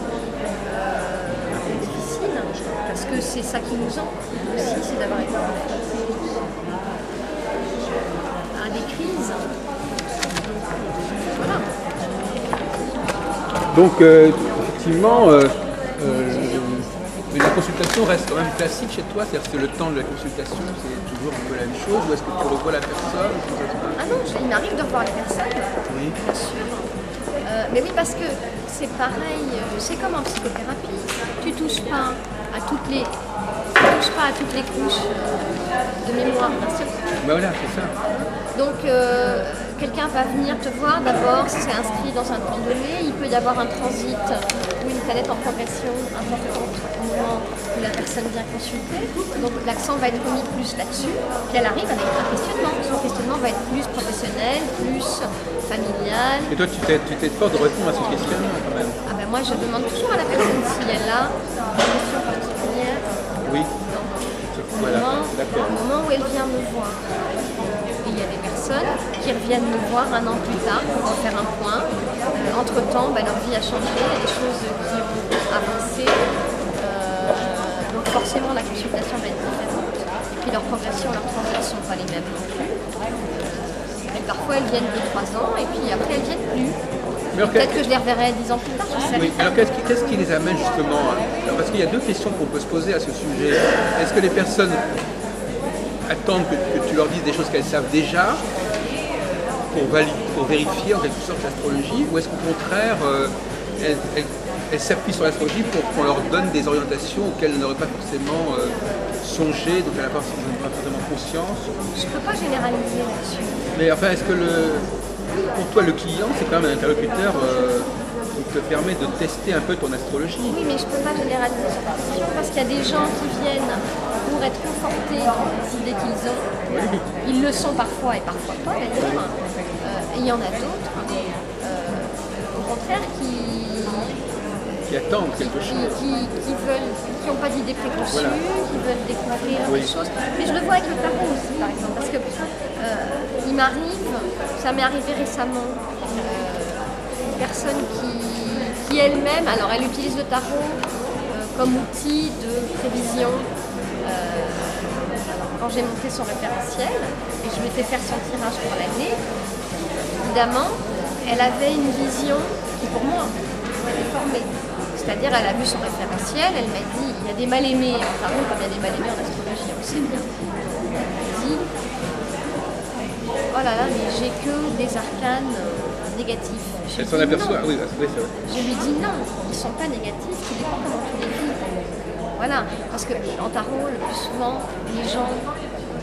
difficiles, parce que c'est ça qui nous en aussi, c'est d'avoir été confrontés à des crises. Voilà. Donc, effectivement, mais la consultation reste quand même classique chez toi, c'est-à-dire que le temps de la consultation, c'est toujours un peu la même chose, ou est-ce que tu revois la personne? Ah non, il m'arrive de revoir les personnes, Oui. bien sûr. Mais oui, parce que c'est pareil, c'est comme en psychothérapie. Tu touches pas à toutes les couches de mémoire d'un seul coup. Ben voilà, c'est ça. Donc, quelqu'un va venir te voir, d'abord, c'est inscrit dans un temps donné, il peut y avoir un transit ou une planète en progression importante au moment où la personne vient consulter. Donc, l'accent va être mis plus là-dessus, puis elle arrive avec un questionnement. Son questionnement va être plus professionnel, plus familial. Et toi, tu t'es fort de répondre à ce questionnement quand même. Ah ben moi, je demande toujours à la personne si elle a une question particulière. Oui. Voilà, au moment où elle vient me voir. Et il y a des personnes qui reviennent me voir un an plus tard pour en faire un point. Entre-temps, leur vie a changé, il y a des choses qui ont avancé. Donc forcément, la consultation va être différente. Et puis leur progression, leurs transitions ne sont pas les mêmes non plus. Et parfois, elles viennent 2-3 ans et puis après, elles ne viennent plus. Peut-être que je les reverrai 10 ans plus tard, je sais. Oui, alors qu'est-ce qui les amène justement parce qu'il y a deux questions qu'on peut se poser à ce sujet. Est-ce que les personnes attendent que tu leur dises des choses qu'elles savent déjà pour vérifier en quelque sorte l'astrologie, ou est-ce qu'au contraire elles s'appuient sur l'astrologie pour qu'on leur donne des orientations auxquelles elles n'auraient pas forcément songé, donc elles n'ont pas forcément conscience? Je ne peux pas généraliser là-dessus. Mais enfin, est-ce que pour toi, le client, c'est quand même un interlocuteur qui te permet de tester un peu ton astrologie? Oui, mais je ne peux pas généraliser cette question parce qu'il y a des gens qui viennent pour être confortés dans les idées qu'ils ont. Oui. Ils le sont parfois et parfois pas d'ailleurs. Et il y en a d'autres, au contraire, Qui attendent quelque chose. qui n'ont pas d'idée préconçue, Voilà. qui veulent découvrir Oui. des choses. Mais je le vois avec le tarot aussi, par exemple, parce que il m'arrive, ça m'est arrivé récemment, une personne qui elle-même, alors elle utilise le tarot comme outil de prévision. Quand j'ai monté son référentiel et je m'étais fait son tirage pour l'année, évidemment, elle avait une vision qui pour moi était formée. C'est-à-dire, elle a vu son référentiel, elle m'a dit, il y a des mal-aimés en tarot comme il y a des mal-aimés en astrologie, on sait bien. Elle m'a dit, oh là là, mais j'ai que des arcanes négatifs. Elle s'en aperçoit, oui, c'est vrai. Je lui dis non, ils ne sont pas négatifs, tout dépend comment tu les vis. Voilà, parce qu'en tarot, le plus souvent, les gens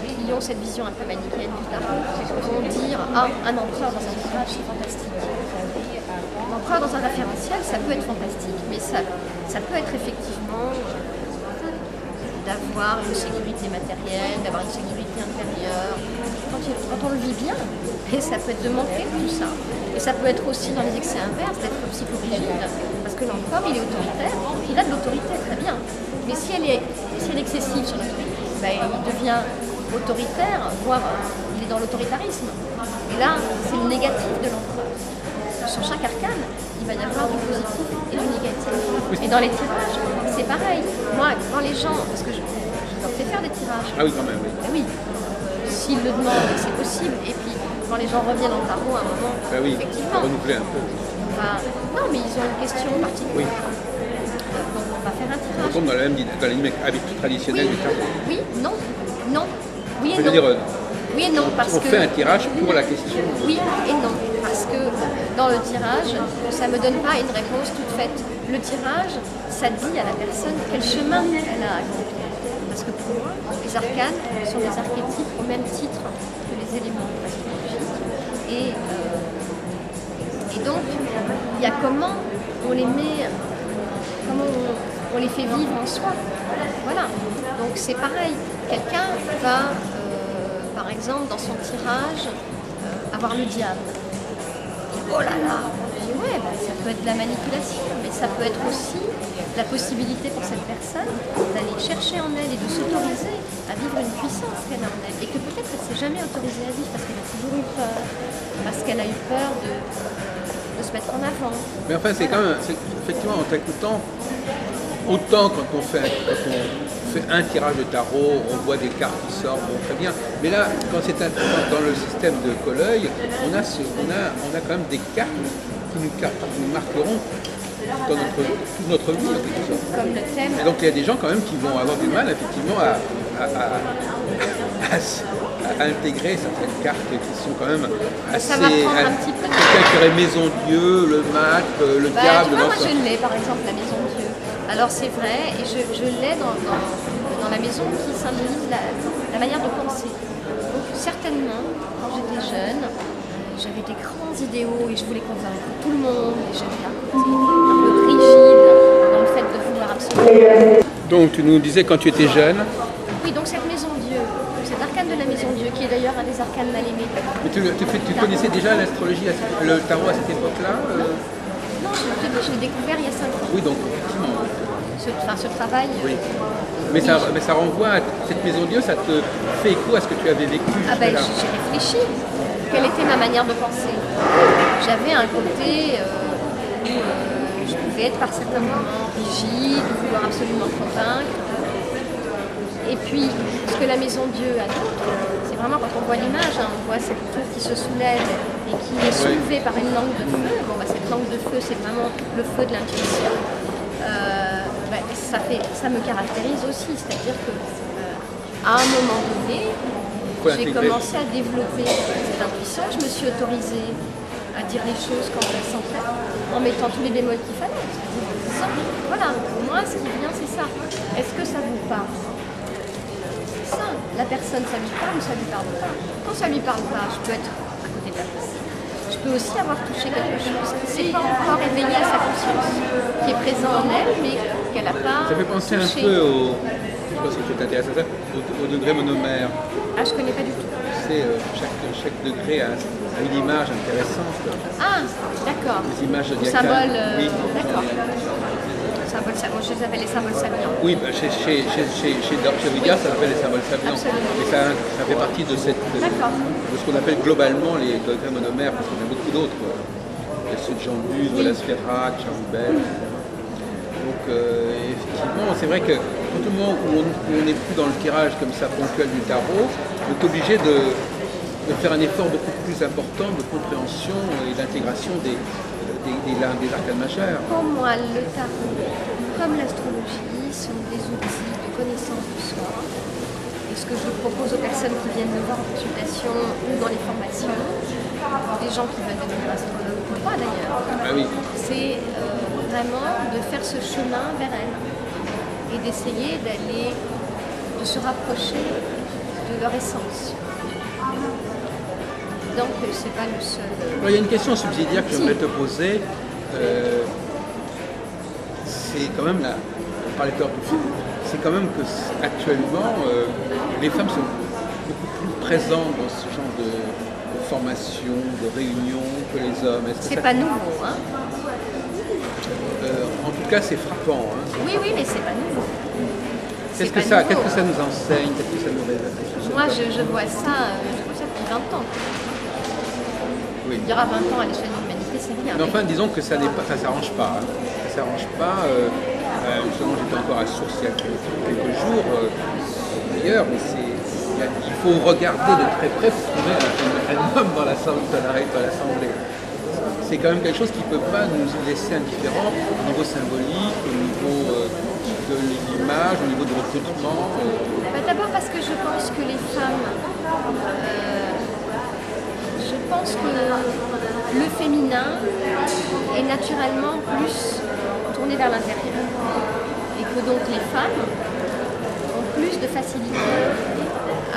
qui ont cette vision un peu manichéenne du tarot vont dire « Ah, un empereur dans un tirage, c'est fantastique ». L'empereur dans un référentiel, ça peut être fantastique, mais ça peut être effectivement d'avoir une sécurité matérielle, d'avoir une sécurité intérieure, quand on le vit bien. Et ça peut être de manquer tout ça. Et ça peut être aussi dans les excès inverses, d'être psychorigide, parce que l'empereur, il est autoritaire, il a de l'autorité, très bien. Mais si elle est excessive sur l'autorité, il devient autoritaire, voire il est dans l'autoritarisme. Et là, c'est le négatif de l'empereur. Sur chaque arcane, il va y avoir du positif et du négatif. Et dans les tirages, c'est pareil. Moi, quand les gens, parce que je leur fais faire des tirages. Ah oui, quand même, oui. Oui, s'ils le demandent, c'est possible. Et puis, quand les gens reviennent en tarot à un moment, effectivement, renouveler un peu. Non, mais ils ont une question particulière. Oui. Donc, on va faire un tirage. On tombe dans la même habitude traditionnelle du tarot. Oui, non, oui et Je veux non. dire, Oui et non, parce on que... fait un tirage pour la question. Oui et non, parce que dans le tirage, ça ne me donne pas une réponse toute faite. Le tirage, ça dit à la personne quel chemin elle a accompli. Parce que pour moi, les arcanes sont des archétypes au même titre que les éléments astrologiques. Et donc, il y a comment on les met, comment on on les fait vivre en soi. Voilà. Donc c'est pareil. Quelqu'un va, par exemple, dans son tirage, avoir le diable. Oh là là! Je dis, ouais, ben, ça peut être de la manipulation, mais ça peut être aussi la possibilité pour cette personne d'aller chercher en elle et de s'autoriser à vivre une puissance qu'elle a en elle. Et que peut-être elle ne s'est jamais autorisée à vivre parce qu'elle a toujours eu peur, parce qu'elle a eu peur de se mettre en avant. Mais enfin, c'est quand même, effectivement, en t'écoutant, autant quand on fait un tirage de tarot, on voit des cartes qui sortent, bon, très bien. Mais là, quand c'est dans le système de Coleuil, on a quand même des cartes qui nous marqueront dans toute notre vie, en quelque sorte. Comme le thème. Et donc il y a des gens quand même qui vont avoir du mal, effectivement, à intégrer certaines cartes qui sont quand même assez... Ça va prendre un petit peu de temps. Quelqu'un qui aurait Maison Dieu, le mat, le diable... Tu vois, moi je l'ai, par exemple, la Maison Dieu. Alors c'est vrai, et je l'ai dans la maison qui symbolise la manière de penser. Donc certainement, quand j'étais jeune, j'avais des grands idéaux et je voulais convaincre tout le monde. Et j'avais un côté un peu rigide dans le fait de vouloir absolument. Donc tu nous disais quand tu étais jeune... Oui, donc cette Maison Dieu, cet arcane de la Maison Dieu, qui est d'ailleurs un des arcanes mal aimés. Mais tu connaissais déjà l'astrologie, le tarot à cette époque-là Non, je l'ai découvert il y a 5 ans. Oui, donc effectivement. Ce travail. Oui. Mais ça renvoie à cette Maison Dieu, ça te fait écho à ce que tu avais vécu. Ah ben j'ai réfléchi. Quelle était ma manière de penser? J'avais un côté où je pouvais être par certains moments rigide, vouloir absolument convaincre. Et puis, ce que la Maison Dieu a d'autre, c'est vraiment quand on voit l'image, hein, on voit cette tour qui se soulève et qui est soulevée par une langue de feu. Bon, bah, cette langue de feu, c'est vraiment le feu de l'intuition. Ça me caractérise aussi, c'est-à-dire que à un moment donné, j'ai commencé à développer cette intuition, je me suis autorisée à dire les choses quand je les sentais, en mettant tous les bémols qu'il fallait. Voilà, pour moi, ce qui vient, c'est ça. Est-ce que ça vous parle? C'est ça. La personne, ça lui parle ou ça lui parle pas? Quand ça lui parle pas, je peux être à côté de la personne. Je peux aussi avoir touché quelque chose qui n'est pas encore éveillé à sa conscience, qui est présent en elle, mais qu'elle n'a pas. Ça fait penser touché. un peu je pense que tu t'intéresses à ça, au degré monomère. Ah, je connais pas du tout. C'est chaque degré a une image intéressante. Ah, d'accord. Les images Le zodiacales. symbole. Oui. D'accord. Moi, je les appelle les symboles sabiens. Oui, bah, chez Vidyas, ça s'appelle les symboles sabiens. Absolument. Et ça fait partie de ce qu'on appelle globalement les degrés monomères, parce qu'il y en a beaucoup d'autres. Il y a ceux de Jean Buse, Wallace Ferrac, Charles Bell. Donc effectivement, c'est vrai que au moment où on n'est plus dans le tirage comme ça ponctuel du tarot, on est obligé de faire un effort beaucoup plus important de compréhension et d'intégration des arcanes majeures. Pour moi, le tarot, comme l'astrologie, sont des outils de connaissance de soi. Et ce que je propose aux personnes qui viennent me voir en consultation ou dans les formations, des gens qui veulent devenir astrologues ou pas d'ailleurs, c'est vraiment de faire ce chemin vers elles et d'essayer de se rapprocher de leur essence. Donc c'est pas le seul. Alors, il y a une question subsidiaire que j'aimerais te poser. C'est quand même on parlait peur du film. C'est quand même que actuellement les femmes sont beaucoup plus présentes dans ce genre de formation, de réunion que les hommes. C'est pas nouveau, hein? En tout cas, c'est frappant. Hein. Oui, mais c'est pas nouveau. Qu'est-ce que ça nous enseigne? Qu'est-ce que ça nous révèle? Moi, je vois ça depuis 20 ans. Oui. Il y aura 20 ans à l'échelle de l'humanité, c'est rien. Mais enfin, disons que ça s'arrange pas. Hein. Ça s'arrange pas. Justement, j'étais encore à Sources il y a quelques jours, d'ailleurs, mais il faut regarder de très près pour trouver un homme dans l'assemblée. C'est quand même quelque chose qui ne peut pas nous laisser indifférents au niveau symbolique, au niveau de l'image, au niveau du recrutement. D'abord parce que je pense que les femmes, je pense que le féminin est naturellement plus tourné vers l'intérieur. Et que donc les femmes ont plus de facilité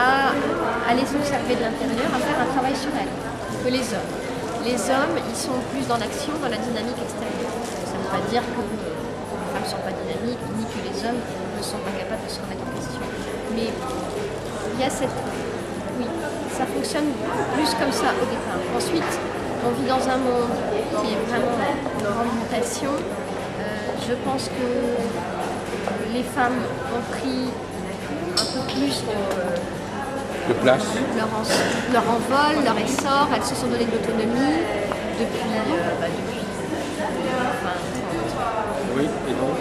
à les observer de l'intérieur, à faire un travail sur elles, que les hommes. Les hommes, ils sont plus dans l'action, dans la dynamique extérieure. Ça ne veut pas dire que les femmes sont pas dynamiques, ni que les hommes ne sont pas capables de se remettre en question. Mais il y a cette... Oui, ça fonctionne plus comme ça au départ. Ensuite, on vit dans un monde qui est vraiment en grande mutation. Je pense que les femmes ont pris un peu plus de place, leur envol, leur essor. Elles se sont donné de l'autonomie depuis 20, 30. Oui, et donc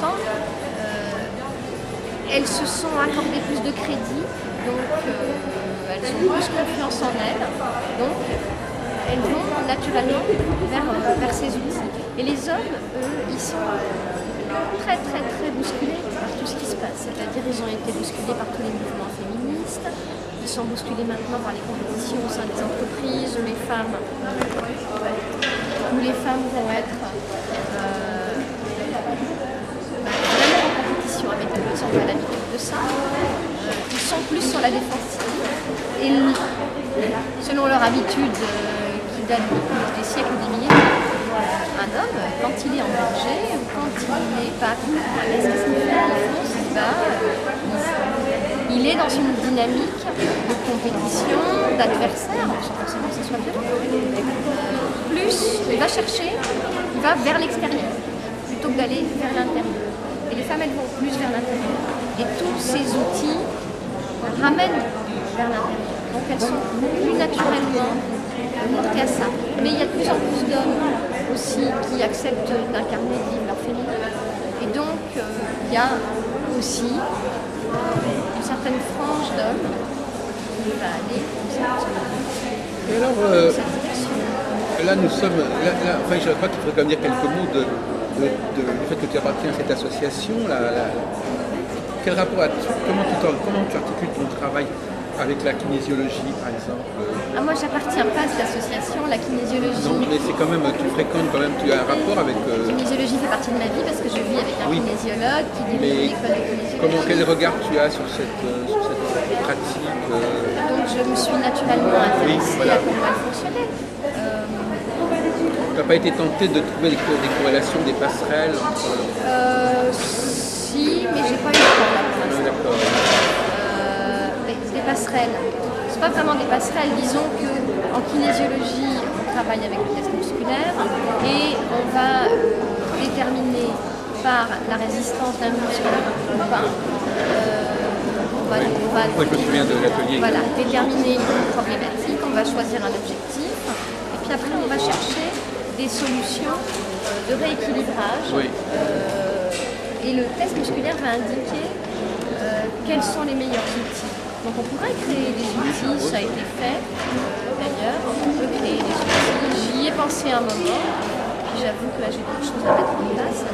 30 ans. Elles se sont accordées plus de crédit, donc elles ont plus confiance en elles. Donc elles vont naturellement vers ces outils. Et les hommes, eux, ils sont très bousculés par tout ce qui se passe. C'est-à-dire ils ont été bousculés par tous les mouvements féministes, ils sont bousculés maintenant par les compétitions au sein des entreprises où les femmes vont être vraiment en compétition avec eux. Ils n'ont pas l'habitude de ça. Ils sont plus sur la défensive. Et selon leur habitude qui date des siècles, des millénaires, un homme, quand il est en danger ou quand il n'est pas complètement à l'aise, qu'est-ce qu'il fait? Il fonce, il va, il est dans une dynamique de compétition, d'adversaire, sans forcément que ce soit violent. Plus, il va chercher, il va vers l'extérieur, plutôt que d'aller vers l'intérieur. Et les femmes, elles vont plus vers l'intérieur. Et tous ces outils ramènent vers l'intérieur. Donc elles sont plus naturellement portées à ça. Mais il y a de plus en plus d'hommes aussi qui acceptent d'incarner, de vivre leur féminin. Et donc il y a aussi une certaine frange d'hommes qui va aller dans et alors, là nous sommes, enfin je crois qu'il faudrait quand même dire quelques mots du fait que tu appartiens à cette association. Quel rapport comment tu articules ton travail avec la kinésiologie, par exemple? Moi, j'appartiens pas à cette association, la kinésiologie. Non, mais c'est quand même, tu fréquentes quand même, tu as un rapport avec... La kinésiologie fait partie de ma vie parce que je vis avec un kinésiologue qui dirige une école de kinésiologie. Quel regard tu as sur cette pratique Donc, je me suis naturellement intéressée à comment elle fonctionnait. Tu n'as pas été tenté de trouver des corrélations, des passerelles entre... Si, mais j'ai pas eu le temps là. D'accord. Des passerelles. C'est pas vraiment des passerelles, disons qu'en kinésiologie, on travaille avec le test musculaire et on va déterminer par la résistance d'un muscle ou pas. On va je me souviens de l'atelier. Voilà, déterminer une problématique, on va choisir un objectif et puis après on va chercher des solutions de rééquilibrage. Oui. Et le test musculaire va indiquer quels sont les meilleurs outils. Donc on pourrait créer des outils, ça a été fait d'ailleurs, on peut créer des outils. J'y ai pensé un moment, puis j'avoue que là j'ai beaucoup de choses à mettre en place.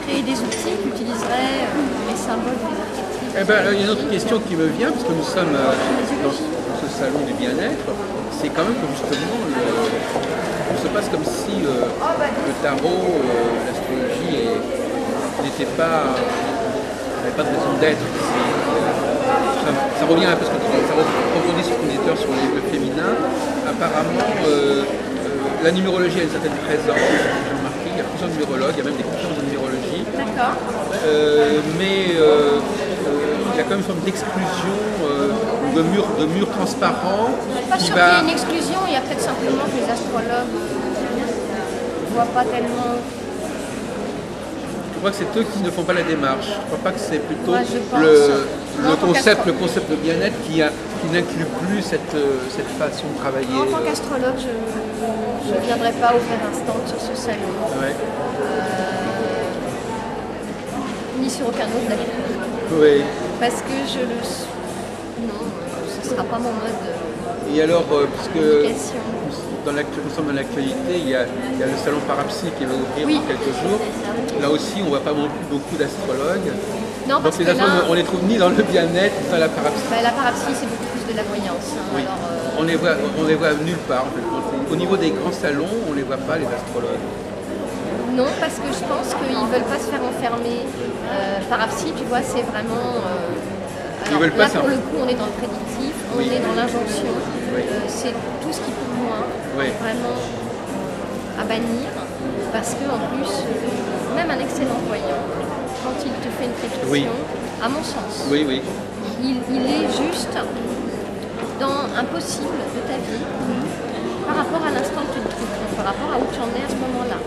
Créer des outils qui utiliseraient les symboles des archétypes. Il y a une autre question qui me vient, parce que nous sommes dans ce salon du bien-être, c'est quand même que justement, on se passe comme si le tarot, l'astrologie n'avait pas de raison d'être. Ça revient un peu à ce que tu dis, ça rebondit sur ton éditeur sur le féminin. Apparemment, la numérologie a une certaine présence, j'ai remarqué, il y a plusieurs numérologues, il y a même des conférences de numérologie. D'accord. Mais il y a quand même une forme d'exclusion, de mur transparent. Je ne suis pas sûre qu'il y ait une exclusion, il y a peut-être simplement que les astrologues ne voient pas tellement. Je crois que c'est eux qui ne font pas la démarche. Je ne crois pas que c'est plutôt le concept de bien-être qui n'inclut plus cette façon de travailler. En tant qu'astrologue, je ne viendrai pas ouvrir un stand sur ce salon. Ouais. Ni sur aucun autre d'ailleurs. Oui. Parce que non, ce ne sera pas mon mode Et alors, puisque communication. nous sommes dans l'actualité, il y a le salon Parapsy qui va ouvrir dans quelques jours. Là aussi, on ne voit pas non plus beaucoup d'astrologues. Non, parce donc que là, on les trouve ni dans le bien-être, ni dans la Parapsy. La Parapsy, c'est beaucoup plus de la voyance. Oui. Alors, on les voit nulle part. En fait. Au niveau des grands salons, on ne les voit pas, les astrologues. Non, parce que je pense qu'ils ne veulent pas se faire enfermer. Parapsy, tu vois, c'est vraiment... Ils veulent là, pas pour le coup, on est dans le prédictif, on est dans l'injonction. Oui. C'est tout ce qui, pour moi, est vraiment à bannir. Parce qu'en plus, même un excellent voyant, quand il te fait une prédiction, Oui. à mon sens, Oui, oui. il est juste dans un possible de ta vie par rapport à l'instant que tu te trouves, donc par rapport à où tu en es à ce moment-là.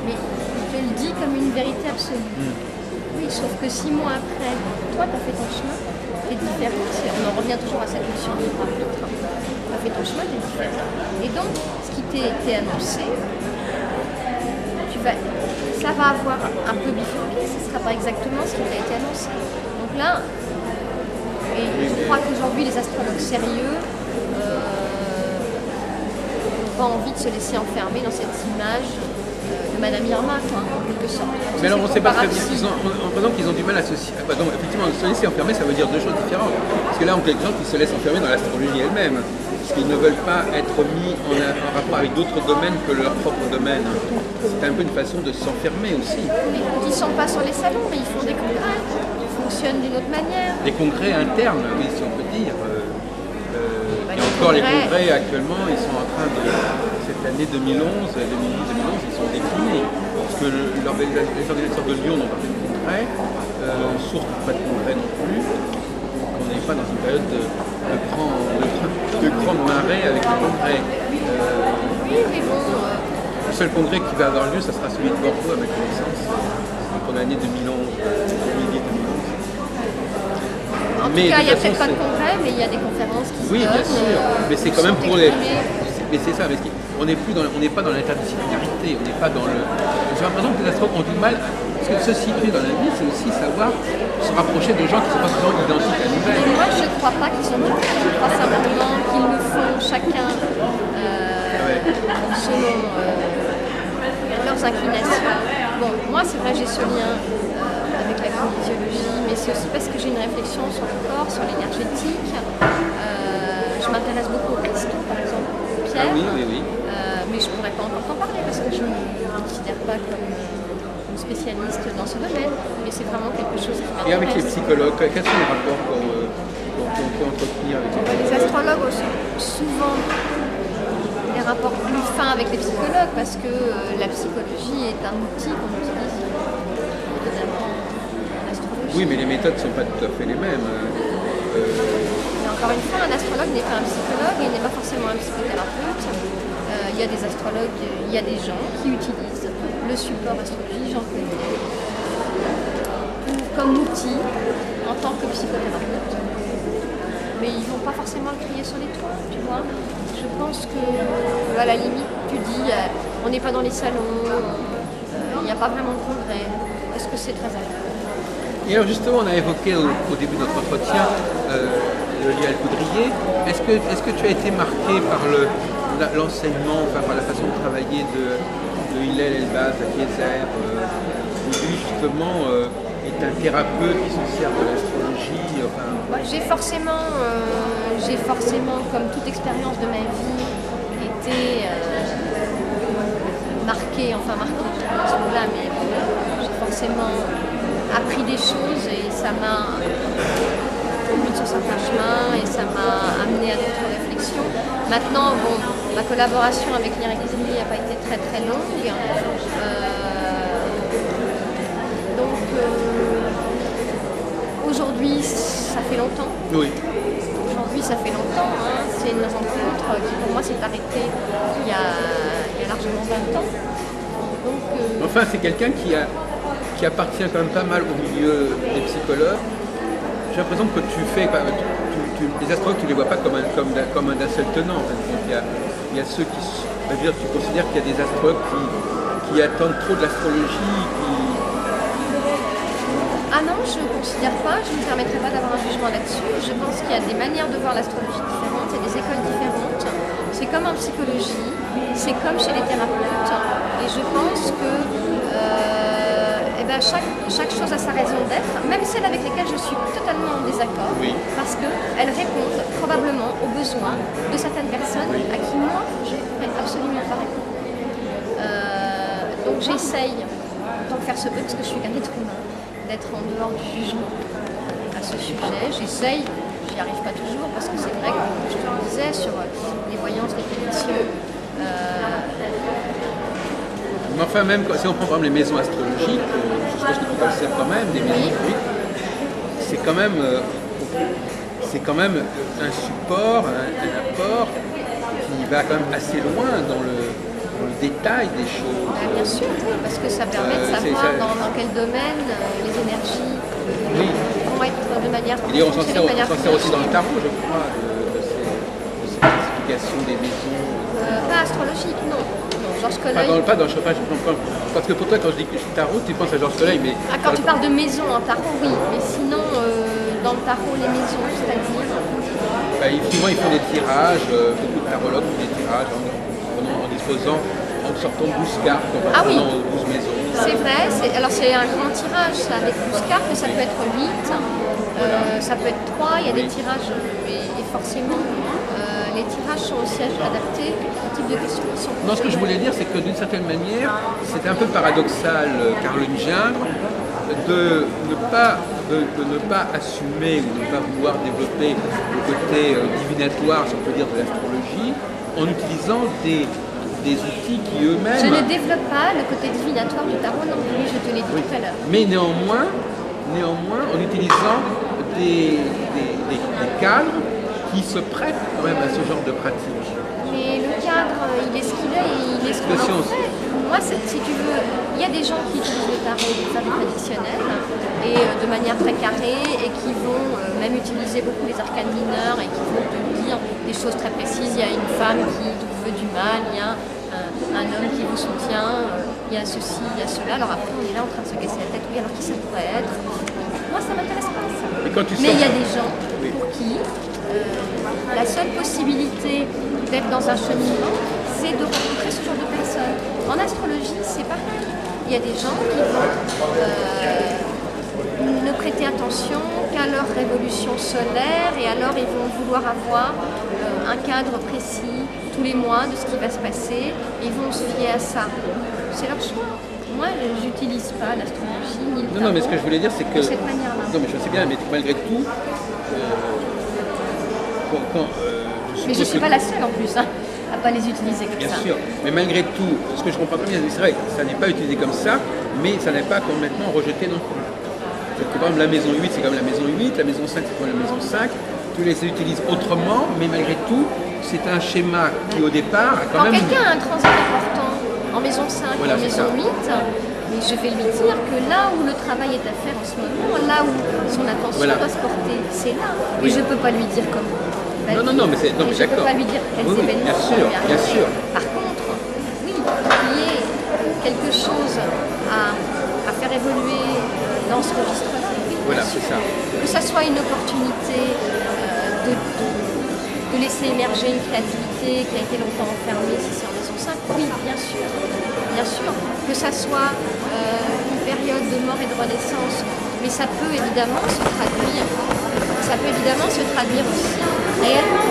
Mais il te le dit comme une vérité absolue. Oui, sauf que 6 mois après, toi, tu as fait ton chemin, tu es différent. On en revient toujours à cette notion de arbitre. Tu as fait ton chemin, tu es différent. Et donc, ce qui t'est été annoncé, ça va avoir un peu bifurqué, ce ne sera pas exactement ce qui t'a été annoncé. Donc là, et je crois qu'aujourd'hui, les astrologues sérieux n'ont pas envie de se laisser enfermer dans cette image de Madame Irma, quoi, en quelque sorte. Mais alors on ne sait pas très bien. Par exemple, ils ont du mal à associer. Donc, effectivement, se laisser enfermer, ça veut dire deux choses différentes. Parce que là, on a quelque chose qui se laisse enfermer dans l'astrologie elle-même. Parce qu'ils ne veulent pas être mis en rapport avec d'autres domaines que leur propre domaine. C'est un peu une façon de s'enfermer aussi. Ils ne sont pas sur les salons, mais ils font des congrès. Ils fonctionnent d'une autre manière. Des congrès internes, oui, si on peut dire. Il y a encore les congrès actuellement, ils sont en train de. Cette année 2011, 2010-2011, ils sont déclinés. Parce que les organisateurs de Lyon n'ont pas fait de congrès, Sources n'ont pas de congrès non plus. Donc on n'est pas dans une période de grande marée avec les congrès. Oui, mais bon. Le seul congrès qui va avoir lieu, ça sera celui de Bordeaux à ma connaissance. Pour l'année 2011, 2010-2011. En tout cas, il n'y a peut-être pas de congrès, mais il y a des conférences qui se donnent. Oui, bien sûr, mais c'est quand même pour les... Mais c'est ça, parce qu'on n'est pas dans l'interdisciplinarité, on n'est pas dans le... J'ai l'impression que les astrologues ont du mal, parce que se situer dans la vie, c'est aussi savoir se rapprocher de gens qui ne sont pas toujours identiques à nous-mêmes. Mais moi, je ne crois pas qu'ils sont tout. Je crois simplement qu'ils le font chacun selon leurs inclinations. Bon, moi, c'est vrai, j'ai ce lien avec la kinésiologie, mais c'est aussi parce que j'ai une réflexion sur le corps, sur l'énergétique. Je m'intéresse beaucoup au resto, par exemple, au Pierre. Ah oui, oui, oui. Mais je ne pourrais pas encore t'en parler parce que je ne me considère pas comme une spécialiste dans ce domaine. Mais c'est vraiment quelque chose qui m'intéresse. Et avec les psychologues, quels sont les rapports qu'on peut entretenir avec les psychologues? Les astrologues ont souvent des rapports plus fins avec les psychologues parce que la psychologie est un outil qu'on utilise évidemment en astrologie. Oui, mais les méthodes ne sont pas tout à fait les mêmes. Mais encore une fois, un astrologue n'est pas un psychologue et il n'est pas forcément un psychothérapeute. Il y a des astrologues, il y a des gens qui utilisent le support astrologie, j'en connais, comme outil en tant que psychothérapeute. Mais ils ne vont pas forcément le crier sur les toits, tu vois. Je pense que, à la limite, tu dis, on n'est pas dans les salons, il n'y a pas vraiment de congrès. Est-ce que c'est très agréable? Et alors justement, on a évoqué au début de notre entretien le Lionel Coudrier. Est-ce que tu as été marqué par l'enseignement, enfin, par la façon de travailler de Hillel Elbaz, à Kieser, où lui justement est un thérapeute qui se sert de l'astrologie. Enfin... J'ai forcément, comme toute expérience de ma vie, été marquée, à ce moment-là, mais j'ai forcément appris des choses et ça m'a conduite sur certains chemins et ça m'a amené à d'autres réflexions. Maintenant, bon, ma collaboration avec l'IREC n'a pas été très très longue. Donc aujourd'hui, ça fait longtemps. Oui. Aujourd'hui, ça fait longtemps. Hein. C'est une rencontre qui, pour moi, s'est arrêtée il y a largement 20 ans. Donc, enfin, c'est quelqu'un qui appartient quand même pas mal au milieu des psychologues. J'ai l'impression que tu fais... les astrologues, tu ne les vois pas comme un d'un seul tenant. En fait. Il y a ceux qui... tu considères qu'il y a des astrologues qui attendent trop de l'astrologie, Ah non, je ne considère pas, je ne me permettrai pas d'avoir un jugement là-dessus. Je pense qu'il y a des manières de voir l'astrologie différentes, il y a des écoles différentes. C'est comme en psychologie, c'est comme chez les thérapeutes. Et je pense que chaque chose a sa raison d'être, même celles avec lesquelles je suis totalement en désaccord, oui. Parce qu'elles répondent probablement aux besoins de certaines personnes à qui moi, je ne pourrais absolument pas répondre. Donc j'essaye, tant que faire se peut, parce que je suis qu'un être humain, d'être en dehors du jugement à ce sujet. J'essaye, j'y arrive pas toujours, parce que c'est vrai que, comme je te le disais, sur les voyances, les prédictions, Mais enfin, même si on prend par exemple les maisons astrologiques, je suppose que tu connais quand même, des maisons astrologiques, c'est quand même un support, un apport qui va quand même assez loin dans le détail des choses. Bien sûr, oui, parce que ça permet de savoir dans quel domaine les énergies vont être de manière... On s'en sert aussi dans le tarot, je crois, de ces classifications des maisons. Pas astrologique, non. Georges Coleuil. Pas dans le chauffage, parce que pour toi, quand je dis tarot, tu penses à Georges Coleuil, mais... Quand tu parles de maison en tarot, oui, mais sinon, dans le tarot, les maisons, c'est-à-dire... Souvent, ils font des tirages, beaucoup de tarologues font des tirages en disposant, en sortant 12 cartes, en prenant 12 maisons. C'est vrai, alors c'est un grand tirage, ça, avec 12 cartes, mais ça peut être 8, ça peut être 3, il y a des tirages, et forcément, les tirages sont aussi adaptés au type de questions qui sont posées. Non, ce que je voulais dire, c'est que d'une certaine manière, c'était un peu paradoxal, Caroline Gingres, de ne pas assumer ou de ne pas vouloir développer le côté divinatoire, si on peut dire, de l'astrologie, en utilisant des outils qui eux-mêmes... Je ne développe pas le côté divinatoire du tarot non plus, je te l'ai dit tout à l'heure. Mais néanmoins, en utilisant des cadres qui se prêtent quand même à ce genre de pratique. Mais le cadre, il est ce qu'il est et il est ce qu'on en fait. Moi, si tu veux, il y a des gens qui utilisent le tarot des façons traditionnelles et de manière très carrée et qui vont même utiliser beaucoup les arcanes mineurs et qui vont te dire des choses très précises. Il y a une femme qui veut du mal, il y a un homme qui vous soutient, il y a ceci, il y a cela. Alors après, on est là en train de se casser la tête. Oui, alors qui ça pourrait être? Moi, ça ne m'intéresse pas ça. Mais il y a des gens pour qui la seule possibilité d'être dans un cheminement, c'est de rencontrer ce genre de personnes. En astrologie, c'est pareil. Il y a des gens qui vont ne prêter attention qu'à leur révolution solaire et alors ils vont vouloir avoir un cadre précis tous les mois de ce qui va se passer et ils vont se fier à ça. C'est leur choix. Moi, je n'utilise pas l'astrologie ni le tarot. Non, mais ce que je voulais dire, c'est que... de cette manière-là. Non, mais je sais bien, mais malgré tout... mais je ne suis pas la seule en plus, hein, à ne pas les utiliser comme ça. Bien sûr, mais malgré tout, ce que je comprends pas bien, c'est vrai que ça n'est pas utilisé comme ça, mais ça n'est pas complètement rejeté non plus. C'est que par exemple la maison 8, c'est comme la maison 8, la maison 5, c'est comme la maison 5, tu les utilises autrement, mais malgré tout, c'est un schéma qui au départ a quand même... Quand quelqu'un a un transit important en maison 5 ou en maison 8, mais je vais lui dire que là où le travail est à faire en ce moment, là où son attention doit se porter, c'est là. Et je ne peux pas lui dire comment. Non, mais c'est... Je ne peux pas lui dire quels événements bien sûr, vont lui arriver. bien sûr. Par contre, oui, qu'il y ait quelque chose à faire évoluer dans ce registre-là, oui, voilà, c'est ça. Que ça soit une opportunité de laisser émerger une créativité qui a été longtemps enfermée, si c'est en maison 5, oui, bien sûr. Bien sûr. Que ça soit une période de mort et de renaissance, mais ça peut évidemment se traduire. Ça peut évidemment se traduire aussi réellement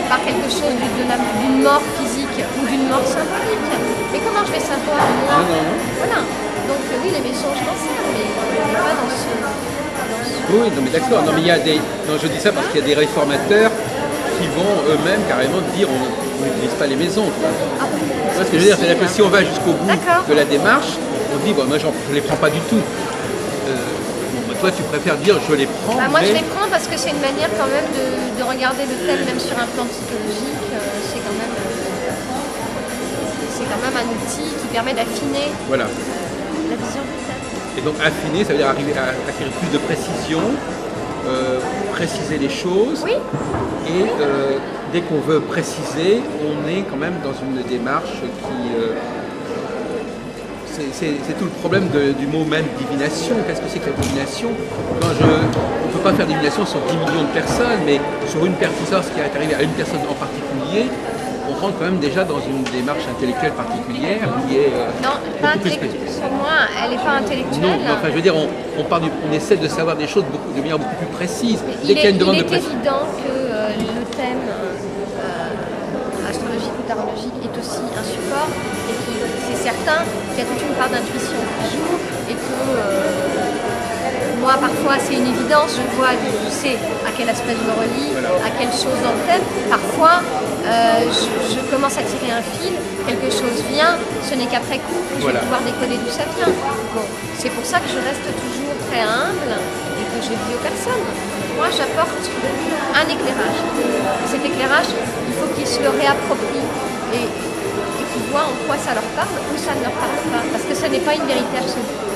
par quelque chose d'une mort physique ou d'une mort symbolique. Mais comment je vais savoir moi? Voilà. Donc oui, les maisons, je m'en sers, mais pas dans ce... Oui, non mais d'accord. Non mais il y a des... Non, je dis ça parce qu'il y a des réformateurs qui vont eux-mêmes carrément dire on n'utilise pas les maisons. Tu vois ce que je veux dire? C'est-à-dire que si on va jusqu'au bout de la démarche, on dit bon, moi je ne les prends pas du tout. Toi, tu préfères dire je les prends. Moi, je les prends parce que c'est une manière quand même de regarder le thème, même sur un plan psychologique. C'est quand même un outil qui permet d'affiner la vision du thème. Et donc, affiner, ça veut dire arriver à acquérir plus de précision, préciser les choses. Oui. Et dès qu'on veut préciser, on est quand même dans une démarche qui. C'est tout le problème du mot même divination. Qu'est-ce que c'est que la divination? On ne peut pas faire divination sur 10 millions de personnes, mais sur une personne, ce qui est arrivé à une personne en particulier, on rentre quand même déjà dans une démarche intellectuelle particulière qui est... non, pas intellectuelle. Pour moi, elle n'est pas intellectuelle. Non, mais enfin, je veux dire, on essaie de savoir des choses de manière beaucoup plus précise. Il est évident que le thème astrologique ou tarologique est aussi un support et c'est certain qu'il y a toute une part d'intuition qui joue et que moi, parfois, c'est une évidence, je sais à quel aspect je me relie, à quelle chose dans le thème. Parfois, je commence à tirer un fil, quelque chose vient, ce n'est qu'après coup que je vais pouvoir décoder d'où ça vient. Bon, c'est pour ça que je reste toujours très humble et que je dis aux personnes. Moi, j'apporte un éclairage. Cet éclairage, il faut qu'ils se le réapproprient et qu'ils voient en quoi ça leur parle ou ça ne leur parle pas. Parce que ce n'est pas une vérité absolue.